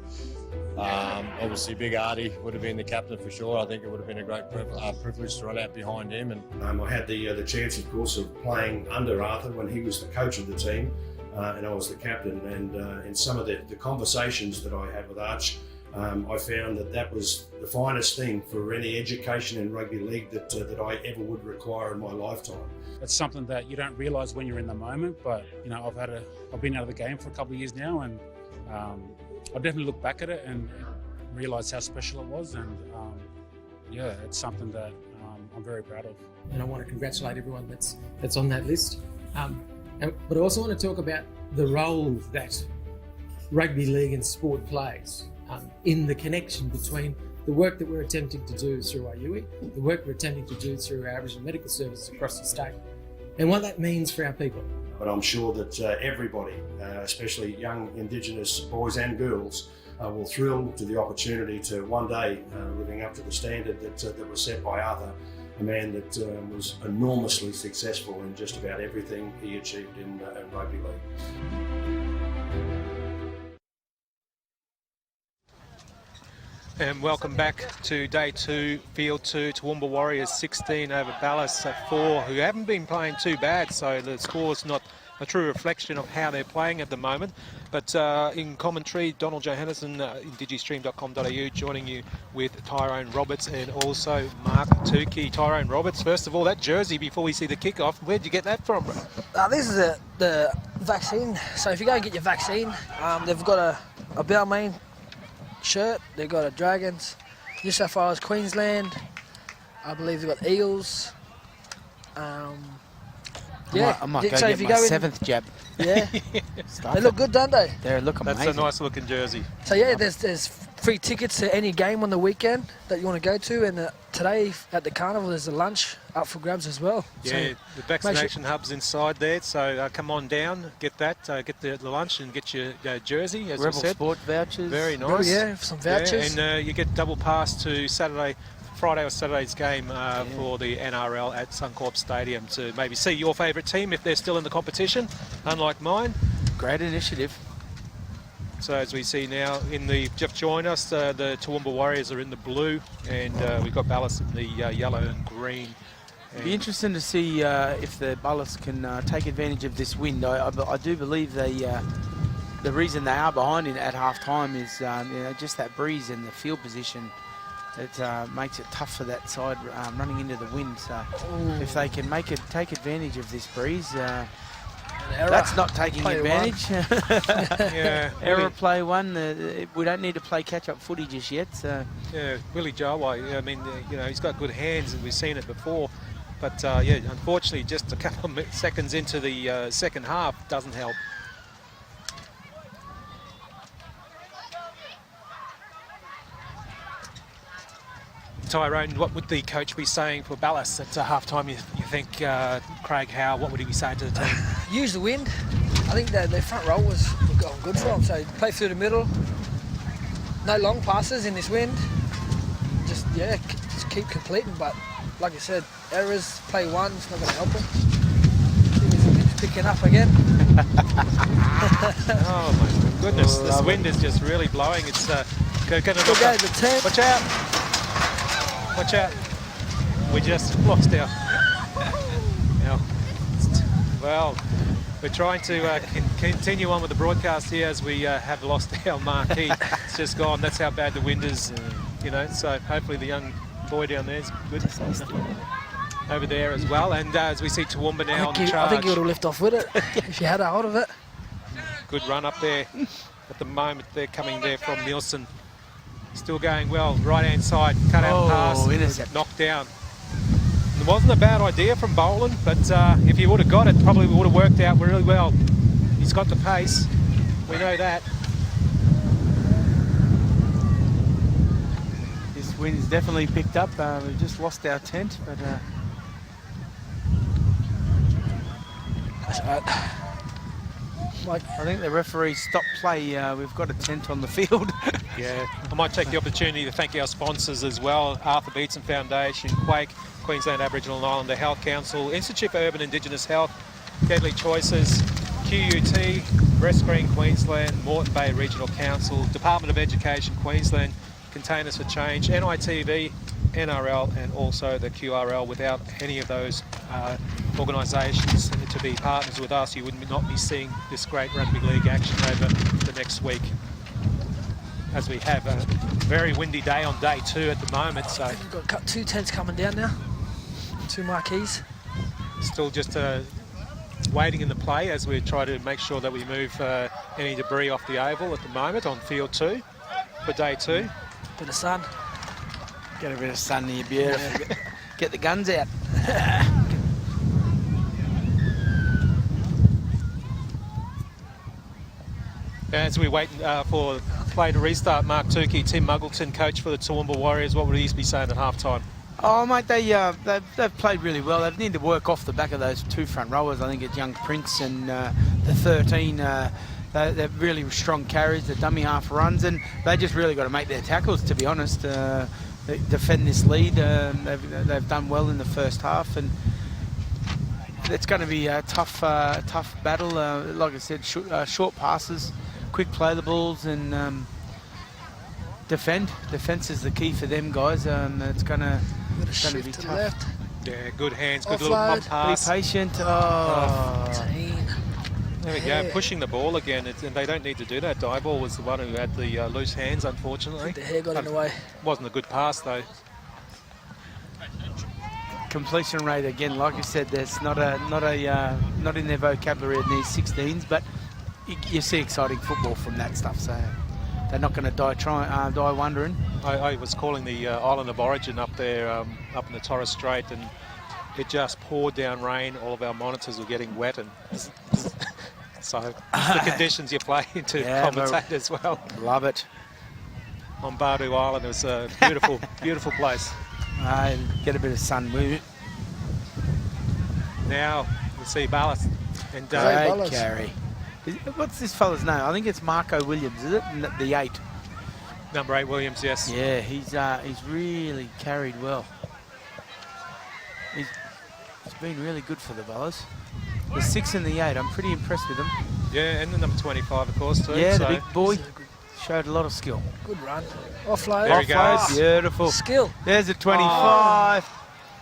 S9: obviously Big Artie would have been the captain for sure. I think it would have been a great privilege to run out behind him. And
S10: I had the chance, of course, of playing under Arthur when he was the coach of the team, and I was the captain. And in some of the conversations that I had with Arch, I found that was the finest thing for any education in rugby league that I ever would require in my lifetime.
S11: It's something that you don't realise when you're in the moment, but you know, I've been out of the game for a couple of years now, and I definitely look back at it and realise how special it was, and yeah, it's something that I'm very proud of.
S12: And I want to congratulate everyone that's on that list. But I also want to talk about the role that rugby league and sport plays in the connection between the work that we're attempting to do through IUI, the work we're attempting to do through our Aboriginal medical services across the state, and what that means for our people.
S10: But I'm sure that everybody, especially young Indigenous boys and girls, will thrill to the opportunity to one day living up to the standard that was set by Arthur, a man that was enormously successful in just about everything he achieved in rugby league.
S1: And welcome back to day 2, field 2. Toowoomba Warriors 16 over Balas at 4, who haven't been playing too bad, so the score's not a true reflection of how they're playing at the moment. But in commentary, Donald Johannesson, digistream.com.au, joining you with Tyrone Roberts and also Mark Tukey. Tyrone Roberts, first of all, that jersey before we see the kickoff, where'd you get that from, bro?
S3: This is the vaccine. So if you go and get your vaccine, they've got a Balmain shirt, they've got a Dragons, New South Wales, Queensland, I believe they've got Eagles. Yeah,
S2: I might go get my 7th jab.
S3: Yeah, they look good, don't they?
S2: They look amazing.
S1: That's a nice looking jersey.
S3: So yeah, there's free tickets to any game on the weekend that you want to go to, and today at the carnival there's a lunch up for grabs as well.
S1: Yeah,
S3: so
S1: the vaccination hub's inside there, so come on down, get that, get the lunch and get your jersey, as
S2: Rebel
S1: we said.
S2: Sport vouchers.
S1: Very nice.
S3: Yeah, some vouchers.
S1: Yeah, and you get double pass to Friday or Saturday's game for the NRL at Suncorp Stadium to maybe see your favourite team if they're still in the competition, unlike mine.
S2: Great initiative.
S1: So as we see now, just join us, the Toowoomba Warriors are in the blue, and we've got Balas in the yellow and green.
S2: It'd be interesting to see if the Balas can take advantage of this wind. I do believe the reason they are behind at half-time is just that breeze and the field position. It makes it tough for that side running into the wind. So if they can take advantage of this breeze,
S3: Error.
S2: That's not taking
S3: Play
S2: advantage.
S1: Yeah,
S2: Error
S1: Willie,
S2: play one. We don't need to play catch-up footy just yet. So
S1: yeah, Willie Jawai, I mean, you know, he's got good hands and we've seen it before. But yeah, unfortunately, just a couple of seconds into the second half doesn't help. Tyrone, what would the coach be saying for Balas at half-time, you think, Craig Howe, what would he be saying to the team?
S3: Use the wind. I think their front row was going good for them. So play through the middle. No long passes in this wind. Just keep completing. But like I said, errors, play one, it's not going to help them. The wind's picking up again.
S1: Oh my goodness, this wind is just really blowing. It's going to
S3: Go the 10.
S1: Watch out! Watch out! We just lost our. Well, we're trying to continue on with the broadcast here as we have lost our marquee. It's just gone. That's how bad the wind is, you know. So hopefully the young boy down there is good over there as well. And as we see Toowoomba now on the charge.
S3: I think he would have lifted off with it if you had a hold of it.
S1: Good run up there. At the moment, they're coming there from Nielsen. Still going well. Right-hand side, cut out pass,
S2: intercept.
S1: knocked down. It wasn't a bad idea from Boland, but if he would have got it, probably would have worked out really well. He's got the pace. We know that.
S2: This wind's definitely picked up. We've just lost our tent, but
S3: That's right.
S2: I think the referee stopped play. We've got a tent on the field.
S1: Yeah, I might take the opportunity to thank our sponsors as well: Arthur Beetson Foundation, Quake, Queensland Aboriginal and Islander Health Council, Institute for Urban Indigenous Health, Deadly Choices, QUT, Breast Screen Queensland, Moreton Bay Regional Council, Department of Education Queensland, Containers for Change, NITV, NRL, and also the QRL. Without any of those organisations to be partners with us, you would not be seeing this great rugby league action over the next week. As we have a very windy day on day 2 at the moment, so
S3: We've got 2 tents coming down now. 2 marquees.
S1: still just waiting in the play as we try to make sure that we move any debris off the oval at the moment on field 2 for day 2.
S3: Bit of sun.
S2: Get a bit of sun here, beautiful. Get the guns out.
S1: As we wait for play to restart, Mark Tukey, Tim Muggleton, coach for the Toowoomba Warriors, what would he be saying at half-time?
S2: Oh, mate, they've played really well. They need to work off the back of those 2 front rowers. I think it's young Prince and the 13. They're really strong carries, the dummy half runs, and they just really got to make their tackles, to be honest. They defend this lead. They've done well in the first half, and it's going to be a tough battle. Like I said, short passes, quick play the balls, and defend. Defense is the key for them guys. It's going to be tough.
S3: Left.
S1: Yeah, good hands, good
S3: Offload.
S1: little pump pass.
S2: Be patient. Oh.
S3: 14.
S1: There we go, pushing the ball again, and they don't need to do that. Dieball was the one who had the loose hands, unfortunately.
S3: The hair got in the way.
S1: Wasn't a good pass though.
S2: Completion rate again, like I said, there's not in their vocabulary in these 16s, but you see exciting football from that stuff. So they're not going to die wondering.
S1: I was calling the Island of Origin up there, up in the Torres Strait, and it just poured down rain. All of our monitors were getting wet, and so the conditions you play into commentate as well.
S2: Love it.
S1: On Bardu Island, it was a beautiful, beautiful place.
S2: Get a bit of sun with it.
S1: Now we see Balas and
S2: Great carry. What's this fella's name? I think it's Marco Williams, is it? The 8.
S1: number 8 Williams, yes.
S2: Yeah, he's really carried well. He's been really good for the Balas. The 6 and the 8, I'm pretty impressed with him.
S1: Yeah, and the number 25, of course, too.
S2: Yeah, the big boy showed a lot of skill.
S3: Good run. Offload.
S1: There he goes.
S2: Beautiful.
S3: Skill.
S2: There's a 25.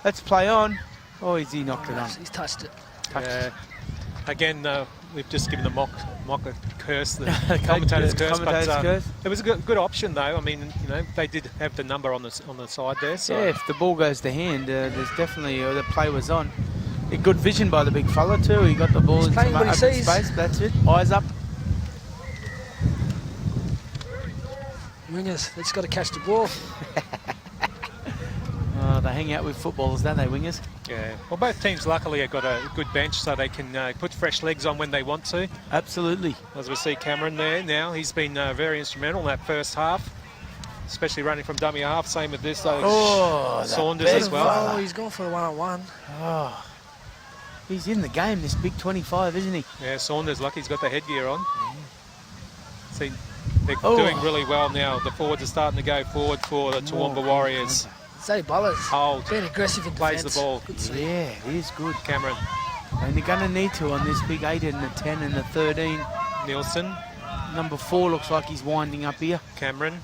S2: Let's play on. Oh, he knocked it on.
S3: He's touched it.
S1: Again, we've just given the mock a curse, the commentator's curse. But it was a good option, though. I mean, you know, they did have the number on the side there. So
S2: yeah, if the ball goes to hand, there's definitely the play was on. Good vision by the big fella too. He got the ball
S3: He's
S2: into
S3: playing what he
S2: open
S3: sees.
S2: space. That's it. Eyes up.
S3: Wingers, they just got to catch the ball.
S2: Oh, they hang out with footballers, don't they, wingers?
S1: Yeah. Well, both teams luckily have got a good bench, so they can put fresh legs on when they want to.
S2: Absolutely.
S1: As we see Cameron there now, he's been very instrumental in that first half, especially running from dummy half. Same with this, Saunders as well.
S3: Oh, he's gone for a one-on-one.
S2: Oh, he's in the game, this big 25, isn't he?
S1: Yeah, Saunders, lucky he's got the headgear on. See, they're doing really well now. The forwards are starting to go forward for the Toowoomba Warriors.
S3: Zei Balas.
S1: Hold.
S3: Being aggressive in
S1: Plays
S3: defence.
S1: the ball.
S2: Yeah, he is good.
S1: Cameron.
S2: And they're going to need to on this big 8 and the 10 and the 13.
S1: Nielsen.
S2: Number 4 looks like he's winding up here.
S1: Cameron.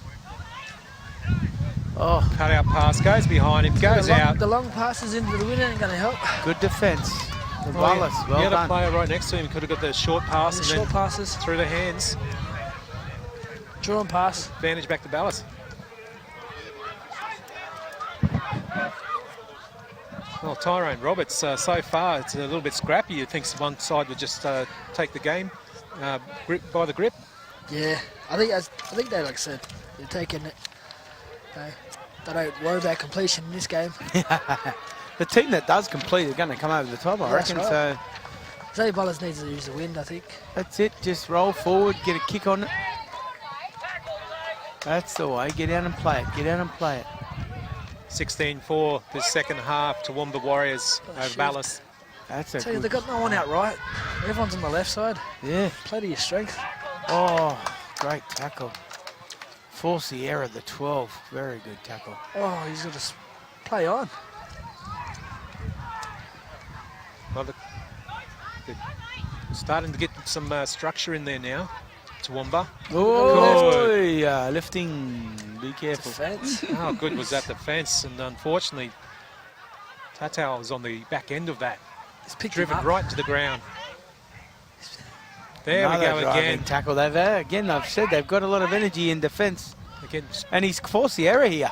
S2: Oh,
S1: Cut out pass, goes behind him, goes out.
S3: The long passes into the winner ain't going to help.
S2: good defence. The Balas, well
S1: the other
S2: done.
S1: player right next to him could have got the short pass
S3: The
S1: and
S3: short
S1: then
S3: passes.
S1: through the hands.
S3: Draw and pass.
S1: Advantage back to Balas. Well, Tyrone Roberts, so far it's a little bit scrappy. You'd think one side would just take the game grip by the grip.
S3: Yeah, I think they, like I said, they're taking it. They don't worry about completion in this game.
S2: The team that does complete are going to come over the top, I reckon.
S3: Right.
S2: So
S3: Zei Balas needs to use the wind, I think.
S2: that's it. Just roll forward, get a kick on it. That's the way. Get out and play it. Get out and play it.
S1: 16-4 this second half. Toowoomba Warriors over Balas.
S2: That's a
S3: Tell you,
S2: good.
S3: they've got no one out right. Everyone's on the left side.
S2: Yeah.
S3: Play to your strength.
S2: Oh, great tackle. Force the error, the 12. Very good tackle.
S3: Oh, he's got to play on.
S1: Well, they're starting to get some structure in there now. Toowoomba.
S2: Oh, lifting. Be careful.
S3: Defence.
S1: How good was that defence? And unfortunately, Tatau was on the back end of that.
S3: He's picked
S1: Driven
S3: him up.
S1: right to the ground. There we
S2: Another
S1: go
S2: driving
S1: again.
S2: tackle. I've said they've got a lot of energy in defence.
S1: Again,
S2: And he's forced the error here.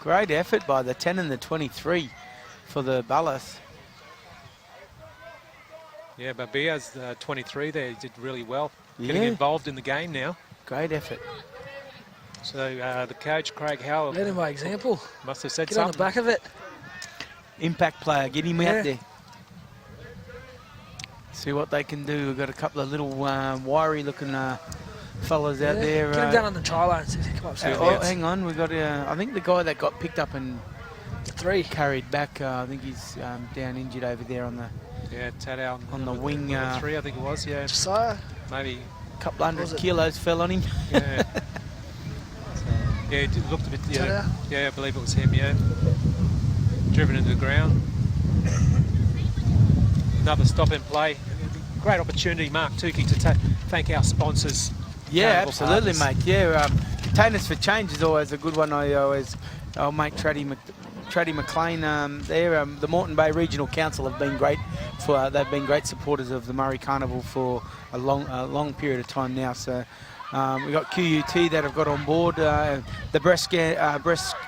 S2: Great effort by the 10 and the 23 for the Balas.
S1: yeah, but Bia's 23 there, he did really well. Getting
S2: Yeah.
S1: involved in the game now.
S2: Great effort.
S1: So the coach, Craig Howell,
S3: Lead him by example.
S1: must have said
S3: Get on the
S1: something.
S3: back of it.
S2: Impact player, get him
S3: Yeah.
S2: out there. See what they can do. We've got a couple of little wiry looking fellas out there.
S3: Get him down on the try line and see if he can come up.
S1: Yeah.
S2: Oh, hang on. We've got, I think the guy that got picked up and
S3: 3.
S2: carried back, I think he's down injured over there on the
S1: Yeah, Tatau
S2: on the wing.
S1: number 3, I think it was. Yeah,
S3: Josiah.
S1: maybe.
S2: Couple hundred
S3: Was it?
S2: kilos fell on him.
S1: Yeah. Yeah, it looked a bit. Yeah,
S3: Tatau?
S1: yeah, I believe it was him. Yeah, driven into the ground. Another stop and play. Great opportunity, Mark Tukey, to thank our sponsors.
S2: Yeah,
S1: accountable
S2: absolutely,
S1: partners.
S2: mate. Yeah, Containers for Change is always a good one. I'll make Traddy McLean there. The Moreton Bay Regional Council have been great they've been great supporters of the Murray Carnival for a long period of time now. So we've got QUT that have got on board the breast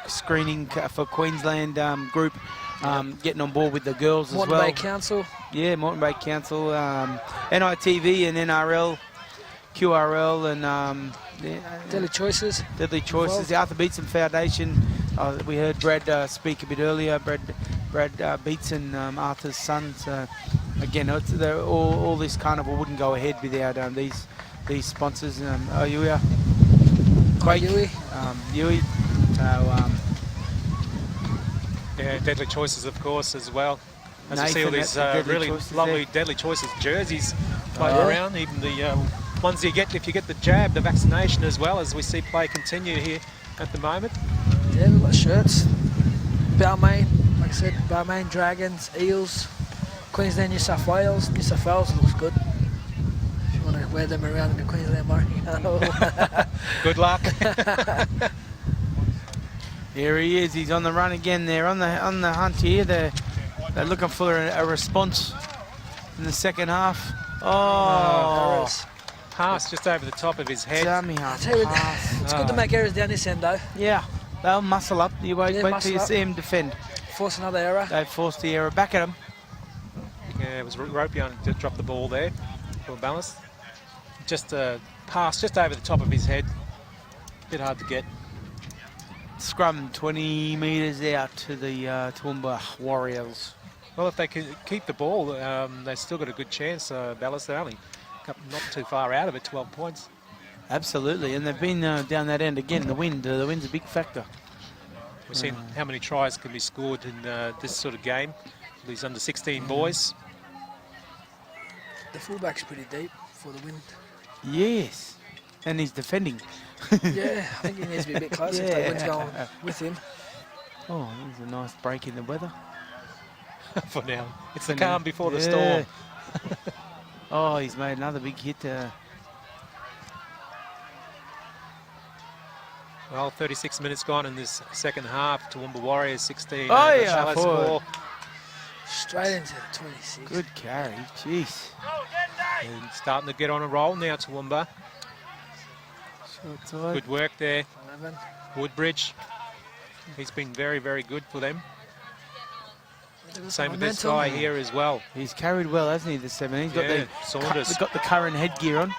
S2: screening for Queensland group. Getting on board with the girls
S3: Moreton
S2: as well.
S3: Bay Council.
S2: Yeah, Moreton Bay Council, NITV and NRL, QRL and
S3: Daily Choices.
S2: Deadly Choices, the Arthur Beetson Foundation. We heard Brad speak a bit earlier. Brad Beetson, Arthur's son. So again, all this carnival wouldn't go ahead without these sponsors. Yui, Yui. So,
S1: Yeah, Deadly Choices, of course, as well. As you see
S2: Nathan,
S1: all these
S2: that's the Deadly
S1: really
S2: Choices
S1: lovely
S2: there.
S1: Deadly Choices jerseys floating around, even the ones you get if you get the jab, the vaccination as well, as we see play continue here at the moment.
S3: Yeah, we've got shirts. Balmain, like I said, Balmain Dragons, Eels, Queensland, New South Wales. New South Wales looks good. If you want to wear them around in the Queensland Murray.
S1: Good luck.
S2: here he is. He's on the run again. They're on the hunt here. They're looking for a response in the second half. Oh,
S1: Pass just over the top of his head.
S2: dummy half
S3: Tell you,
S2: pass.
S3: it's good to make errors down this end though.
S2: Yeah, they'll muscle up. You wait till you
S3: muscle up.
S2: see him defend.
S3: Force another error.
S2: They forced the error back at him.
S1: Yeah, it was Ropion to drop the ball there for Balas. Just a pass just over the top of his head. Bit hard to get.
S2: Scrum 20 metres out to the Toowoomba Warriors.
S1: Well, if they can keep the ball, they've still got a good chance. Balas, they're only not too far out of it, 12 points.
S2: Absolutely, and they've been down that end again. The wind's a big factor.
S1: We've seen how many tries can be scored in this sort of game. These under 16 boys.
S3: The fullback's pretty deep for the wind.
S2: Yes, and he's defending.
S3: Yeah, I think he needs to be a bit closer if the wind's going with him.
S2: Oh, there's a nice break in the weather.
S1: For now. It's the calm before the storm.
S2: Oh, he's made another big hit.
S1: Well, 36 minutes gone in this second half. Toowoomba Warriors 16.
S2: Oh, yeah,
S1: Shallow score.
S3: Straight into the 26.
S2: Good carry, jeez.
S1: And starting to get on a roll now, Toowoomba. Good work there.
S3: 11.
S1: Woodbridge. He's been very, very good for them. Same with this
S3: momentum.
S1: guy here as well.
S2: He's carried well, hasn't he, the 7? He's got
S1: Saunders.
S2: He's got the current headgear on.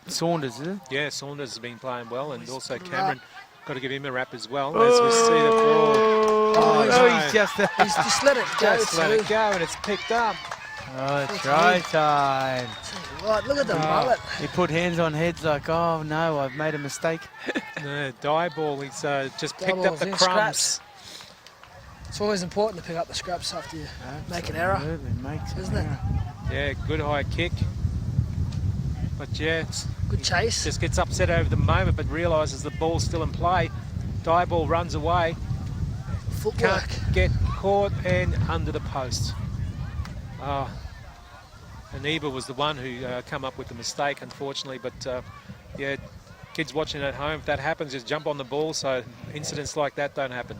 S2: Saunders, is it?
S1: Yeah, Saunders has been playing well, and also Cameron. Got to give him a wrap as well. As we see the ball.
S2: He's just
S3: let it go.
S1: Just let it go, and it's picked up.
S2: Oh, try time.
S3: Right, look at the mullet.
S2: He put hands on heads like, oh no, I've made a mistake.
S1: No, die ball. He's just
S3: Die
S1: picked up
S3: balls
S1: the
S3: in
S1: crumbs.
S3: scraps. It's always important to pick up the scraps after you make an error, isn't it?
S1: Yeah, good high kick. But yeah, it's
S3: Good chase.
S1: just gets upset over the moment, but realises the ball's still in play. Die ball runs away.
S3: Footwork.
S1: Can't get caught and under the post. Aniba was the one who come up with the mistake, unfortunately. But yeah, kids watching at home, if that happens, just jump on the ball so incidents like that don't happen.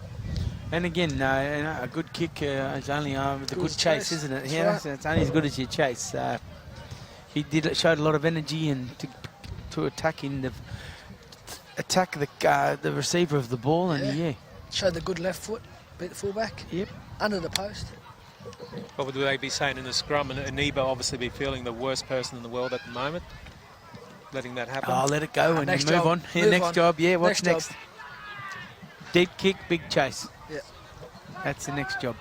S2: And again, a good kick is only with a good chase, isn't it?
S3: That's
S2: Yeah,
S3: right.
S2: so it's only as good as your chase. He showed a lot of energy and to attack the receiver of the ball, and yeah.
S3: Showed the good left foot, beat the fullback.
S2: Yep.
S3: Under the post.
S1: What would they be saying in the scrum? And Aniba obviously be feeling the worst person in the world at the moment, letting that happen.
S2: Oh, let it go and
S3: Next
S2: move
S3: job.
S2: on. Yeah,
S3: Move
S2: next
S3: on.
S2: job. Yeah, what's
S3: Next
S2: next? Deep kick, big chase.
S3: Yeah.
S2: That's the next job.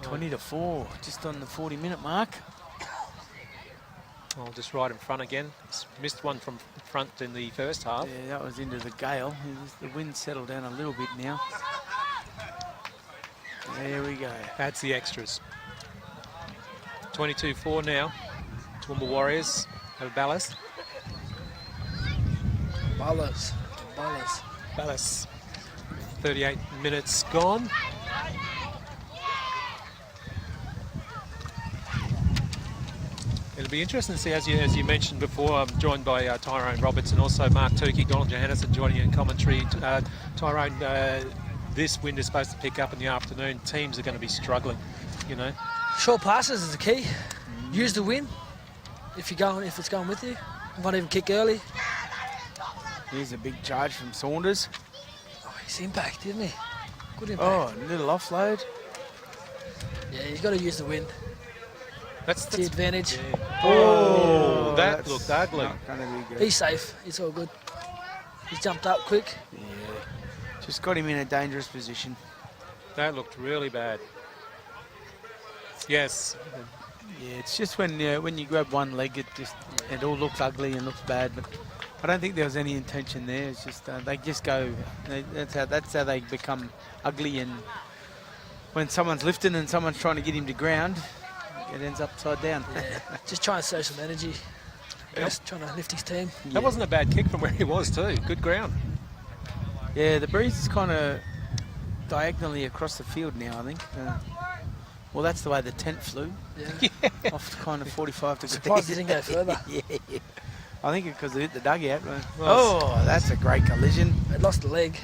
S2: 20-4, just on the 40-minute mark.
S1: Oh, just right in front again. He's missed one from front in the first half.
S2: Yeah, that was into the gale. The wind settled down a little bit now. There we go.
S1: That's the extras. 22-4 now. Toowoomba Warriors have Balas.
S3: Balas.
S1: Balas. 38 minutes gone. It'll be interesting to see, as you mentioned before, I'm joined by Tyrone Roberts and also Mark Tukey, Donald Johannesson joining in commentary. Tyrone, this wind is supposed to pick up in the afternoon. Teams are going to be struggling, you know.
S3: Short passes is the key. Use the wind if it's going with you. Might even kick early.
S2: Here's a big charge from Saunders.
S3: Oh, he's impact, didn't he? Good
S2: Oh,
S3: impact.
S2: a little offload.
S3: Yeah, you've got to use the wind.
S1: That's
S3: the advantage.
S1: Yeah. Oh, that
S2: that's
S1: looked ugly.
S2: not gonna be good.
S3: He's safe. It's all good. He's jumped up quick.
S2: Yeah, just got him in a dangerous position.
S1: That looked really bad. Yes.
S2: Yeah, it's just when you grab one leg, it all looks ugly and looks bad. But I don't think there was any intention there. It's just they just go. That's how they become ugly. And when someone's lifting and someone's trying to get him to ground, it ends upside down.
S3: Yeah, just trying to show some energy. Just trying to lift his team.
S1: That wasn't a bad kick from where he was too. Good ground.
S2: Yeah, the breeze is kind of diagonally across the field now, I think. Well, that's the way the tent flew.
S3: Yeah.
S2: Off kind of 45 degrees.
S3: Surprised he didn't go further.
S2: Yeah. I think because it hit the dugout. Oh, that's a great collision.
S3: It lost a leg.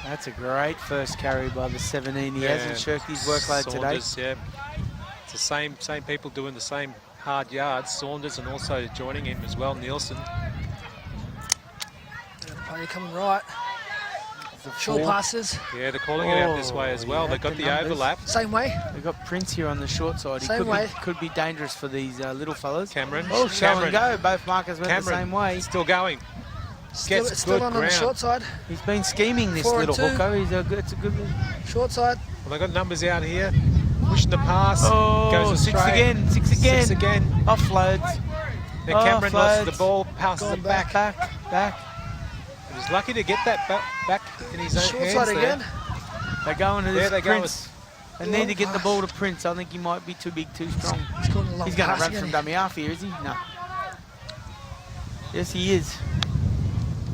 S2: That's a great first carry by the 17. He hasn't shirked his workload
S1: Saunders,
S2: today.
S1: Yeah. It's the same people doing the same hard yards. Saunders and also joining him as well, Nielsen.
S3: Play coming right. Short passes.
S1: Yeah, they're calling it out this way as well.
S2: yeah,
S1: They've got
S2: the
S1: the
S2: numbers.
S1: overlap.
S3: Same way.
S2: They've got Prince here on the short side. He
S3: Same way.
S2: could be dangerous for these little fellas.
S1: Cameron.
S2: Oh, show and go. Both markers went the
S1: Cameron,
S2: same way.
S1: still going.
S3: Still,
S1: Gets
S3: it's still
S1: good
S3: on the
S1: ground.
S3: short side.
S2: He's been scheming, this
S3: 4 and
S2: little
S3: 2.
S2: hooker. It's a good.
S3: Short side.
S1: Well, they've got numbers out here. Pushing the pass.
S2: Oh,
S1: goes
S2: six
S1: astray.
S2: again. Six again.
S1: Six again.
S2: Offloads.
S1: Then Cameron loses the
S2: Offloads.
S1: ball, passes
S3: Gone
S1: it back.
S2: Back.
S1: He's lucky to get that back in his own
S3: Short
S1: hands
S3: side
S1: there.
S3: again.
S2: They're going to
S1: There
S2: this
S1: they go.
S2: Prince. They need to get the ball to Prince. I think he might be too big, too strong.
S3: He's going a long
S2: He's going to
S3: pass
S2: run
S3: again.
S2: from dummy half here, is he? No. Yes, he is.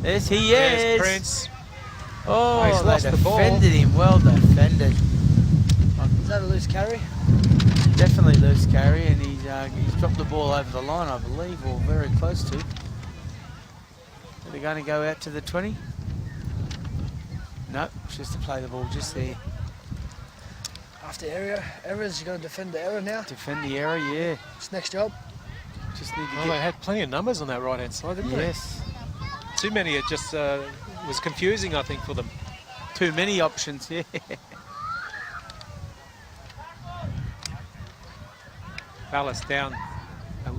S2: Yes, he
S1: There's
S2: is.
S1: Prince.
S2: Oh,
S1: he's
S2: they
S1: lost the ball.
S2: defended him. Well defended.
S3: Is that a loose carry?
S2: Definitely loose carry, and he's dropped the ball over the line, I believe, or very close to. They're going to go out to the 20. Nope, it's just to play the ball just there.
S3: After errors, you got to defend the error now.
S2: Defend the error, yeah.
S3: It's next job.
S2: Just need to
S1: Well, they had plenty of numbers on that right-hand side, didn't
S2: Yes.
S1: they? Too many. It just was confusing, I think, for them.
S2: Too many options, yeah.
S1: Balas down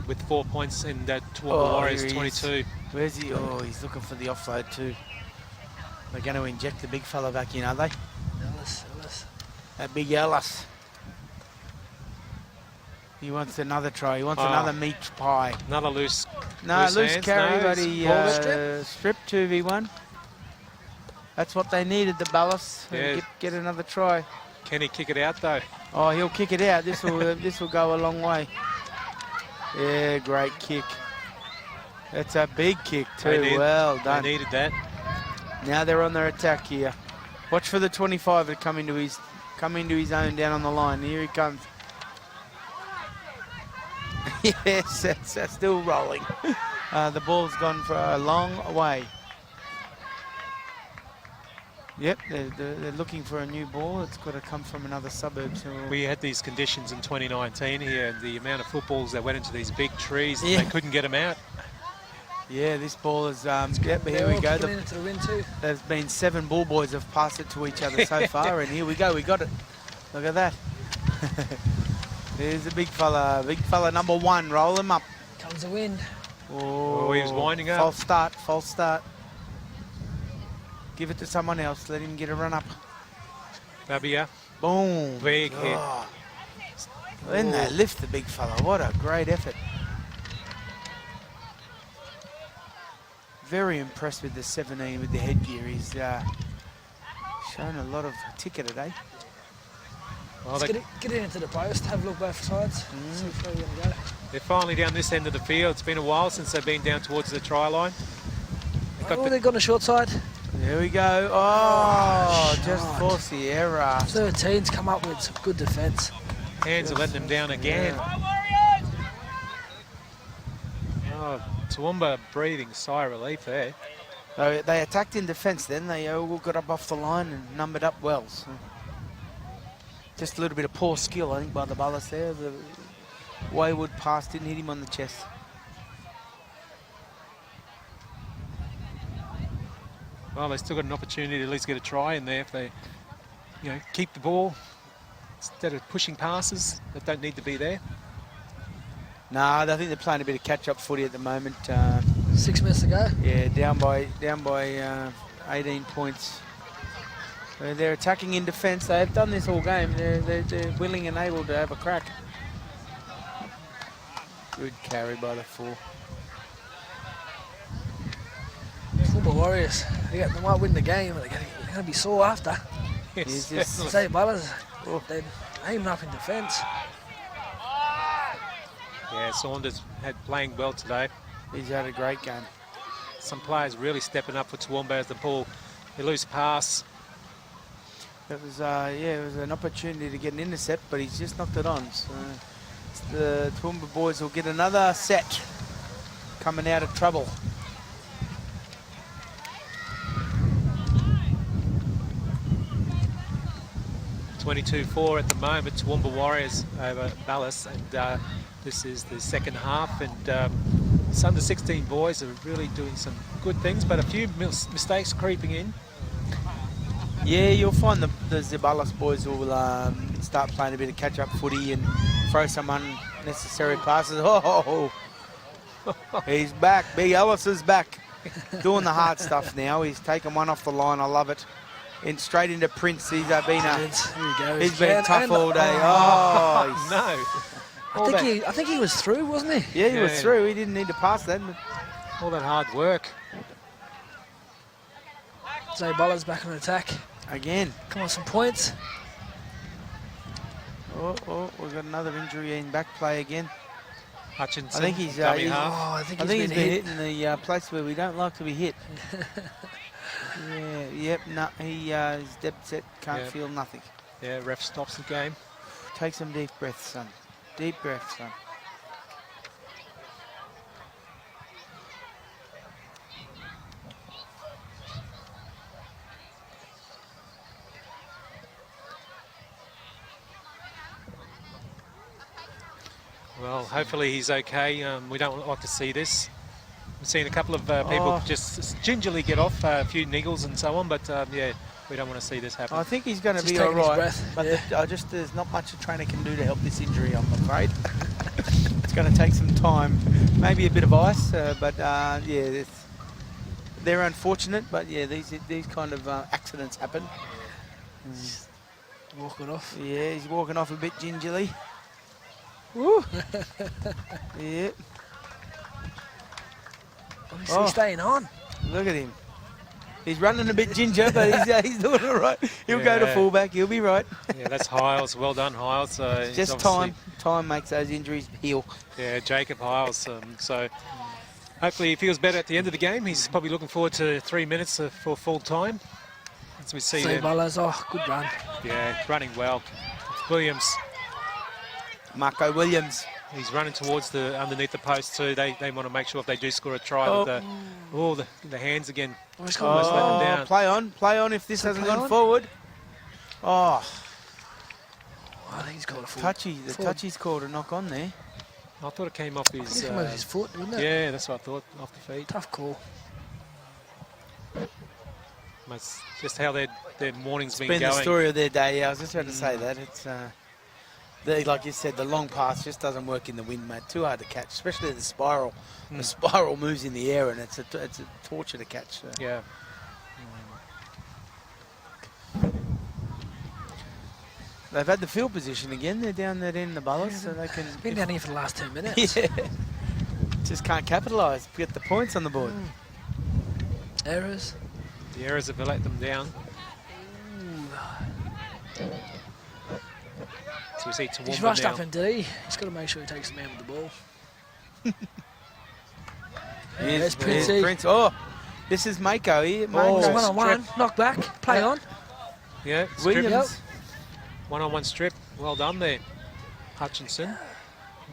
S1: with 4 points and Toowoomba Warriors
S2: here he is.
S1: 22.
S2: Where's he? Oh, he's looking for the offload too. They're going to inject the big fella back in, are they?
S3: Ellis.
S2: That big Ellis. He wants another try. He wants another meat pie.
S1: Another loose.
S2: No, loose
S1: hands.
S2: carry,
S1: No,
S2: but
S1: it's
S2: he
S1: ball
S2: stripped 2v1. That's what they needed, the Balas.
S1: Yeah.
S2: Get another try.
S1: Can he kick it out though?
S2: Oh, he'll kick it out. This will go a long way. Yeah, great kick. That's a big kick too. Well done.
S1: They needed that.
S2: Now they're on their attack here. Watch for the 25 to come into his own down on the line. Here he comes. Yes, that's still rolling. The ball's gone for a long way. Yep, they're looking for a new ball. It's got to come from another suburb. So
S1: We had these conditions in 2019 here, and the amount of footballs that went into these big trees,
S2: Yeah.
S1: they couldn't get them out.
S2: yeah, this ball is. Yep, here we go.
S3: Into the wind too.
S2: There's been 7 ball boys have passed it to each other so far, and here we go. We got it. Look at that. There's a big fella number 1. Roll him up.
S3: Comes the wind.
S2: Oh,
S1: he was winding up.
S2: False start. Give it to someone else. Let him get a run up.
S1: Babia,
S2: Boom.
S1: big hit.
S2: Oh. Then they lift the big fella. What a great effort. Very impressed with the 17 with the headgear. He's shown a lot of ticket today.
S1: Well,
S3: Let's get it into the post. Have a look both sides. See where you're going to go.
S1: they're finally down this end of the field. It's been a while since they've been down towards the try line.
S3: They've gone the short side.
S2: There we go. Oh, just force the error.
S3: 13's come up with some good defence.
S1: Hands are letting them down again. Oh, Toowoomba breathing sigh of relief there.
S2: So they attacked in defence then. They all got up off the line and numbered up well. So just a little bit of poor skill, I think, by the Balas there. The wayward pass didn't hit him on the chest.
S1: Well, they still got an opportunity to at least get a try in there if they, keep the ball instead of pushing passes that don't need to be there.
S2: No, I think they're playing a bit of catch-up footy at the moment.
S3: 6 minutes to go.
S2: Yeah, down by 18 points. They're attacking in defence. They've done this all game. They're willing and able to have a crack. Good carry by the 4.
S3: Toowoomba Warriors. They might win the game, but they're going to be sore after.
S1: Yes,
S3: Zei Balas, they're aiming up in defence.
S1: Yeah, Saunders had playing well today.
S2: He's had a great game.
S1: Some players really stepping up for Toowoomba as the ball, a loose pass.
S2: It was it was an opportunity to get an intercept, but he's just knocked it on. So the Toowoomba boys will get another set coming out of trouble.
S1: (22-4) at the moment, Toowoomba Warriors over Balas, and this is the second half, and some of the 16 boys are really doing some good things, but a few mistakes creeping in.
S2: Yeah, you'll find the Zei Balas boys will start playing a bit of catch-up footy and throw some unnecessary passes. Oh, he's back. Big Ellis is back. Doing the hard stuff now. He's taken one off the line. I love it. And straight into Prince. He's been he's been tough all day. Oh,
S1: no.
S3: I think he was through, wasn't he?
S2: Yeah, he was through. He didn't need to pass that.
S1: All that hard work.
S3: Zei Balas back on attack.
S2: Again.
S3: Come on, some points.
S2: Oh, we've got another injury in back play again.
S1: Hutchinson.
S2: I think he's been hit in the place where we don't like to be hit. No, he's dead set, can't feel nothing.
S1: Yeah, ref stops the game.
S2: Take some deep breaths, son. Deep breaths, son.
S1: Well, hopefully he's okay. We don't like to see this. We've seen a couple of people just gingerly get off, a few niggles and so on, but yeah, we don't want to see this happen.
S2: I think he's going to be all right, but there's not much a trainer can do to help this injury, I'm afraid. It's going to take some time, maybe a bit of ice, but yeah, they're unfortunate, but yeah, these kind of accidents happen.
S3: Walking off.
S2: Yeah, he's walking off a bit gingerly. Woo! Yeah.
S3: He's staying on.
S2: Look at him. He's running a bit ginger, but he's doing all right. He'll go to fullback. He'll be right.
S1: Yeah, that's Hiles. Well done, Hiles.
S2: Just time. Time makes those injuries heal.
S1: Yeah, Jacob Hiles. So hopefully he feels better at the end of the game. He's probably looking forward to 3 minutes for full time. As we see
S3: Zei Balas, good run.
S1: Yeah, running well. Williams.
S2: Marco Williams.
S1: He's running towards the underneath the post too. They want to make sure if they do score a try with the hands again. Almost letting them down.
S2: Play on if this hasn't gone forward. Oh.
S3: I think he's called a
S2: touchy. The touchy's called a knock on there.
S1: I thought it came off his.
S3: Came off his foot, didn't it?
S1: Yeah, that's what I thought. Off the feet.
S3: Tough call.
S1: That's just how their morning's been
S2: going.
S1: It's
S2: been the story of their day. Yeah, I was just about to say that. It's like you said, the long pass just doesn't work in the wind, mate. Too hard to catch, especially the spiral. The spiral moves in the air, and it's a torture to catch. So.
S1: Yeah.
S2: They've had the field position again. They're down that end of the Balas, so they can.
S3: Been down here for the last 2 minutes.
S2: Yeah. Just can't capitalise. Get the points on the board.
S3: Errors.
S1: The errors have let them down. So we see Toowoomba
S3: He's rushed
S1: now.
S3: up in D. He's got to make sure he takes the man with the ball.
S2: Here's Prince. Oh, this is Mako here.
S3: Mako's one-on-one. Knock back. Play on.
S1: Yeah,
S2: Williams.
S1: One-on-one strip. Well done there. Hutchinson.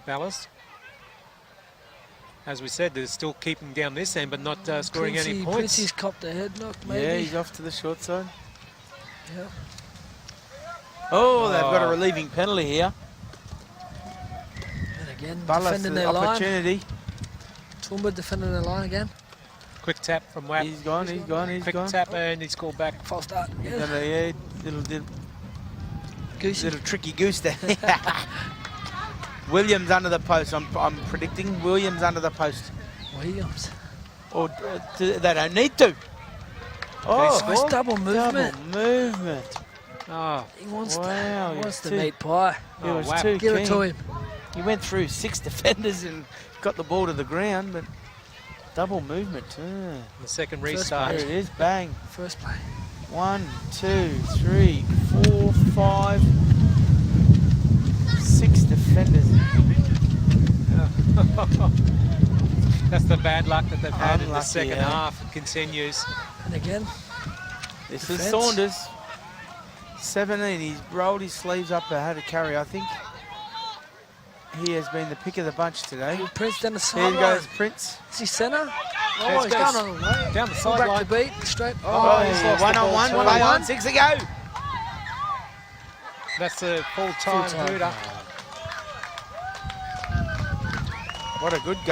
S1: Balas. As we said, they're still keeping down this end, but not scoring any points.
S3: Princey's copped a head knock, maybe.
S2: Yeah, he's off to the short side.
S3: Yeah.
S2: Oh, they've got a relieving penalty here.
S3: And again,
S2: Balas,
S3: defending their
S2: opportunity.
S3: line. Toowoomba defending their line again.
S1: Quick tap from Wap.
S2: He's gone.
S1: Quick tap and he's called back.
S3: False start.
S2: Yeah, little tricky goose there. Williams under the post. I'm predicting Williams under the post.
S3: Williams.
S2: Or they don't need to. Oh,
S3: nice double movement.
S2: Double movement.
S1: Oh,
S3: he wants
S2: the
S3: meat pie.
S2: He was too
S3: Give
S2: keen.
S3: it to him.
S2: He went through 6 defenders and got the ball to the ground, but double movement.
S1: The second restart.
S2: There it is. Bang.
S3: First play.
S2: 1, 2, 3, 4, 5, 6 defenders.
S1: That's the bad luck that they've had in the
S2: Unlucky,
S1: second half. It continues.
S3: And again,
S2: this is Saunders. 17. He's rolled his sleeves up and had a carry. I think he has been the pick of the bunch today.
S3: Prince down the sideline.
S2: Here goes Prince.
S3: Is he centre?
S1: Oh,
S3: He's going on the way.
S1: Down the
S3: Full
S1: sideline.
S3: back to beat. Straight.
S2: Oh,
S1: he's lost the
S2: one-on-one.
S1: ball.
S2: Play on. 6 to go.
S1: That's a full-time hooter.
S2: What a good game.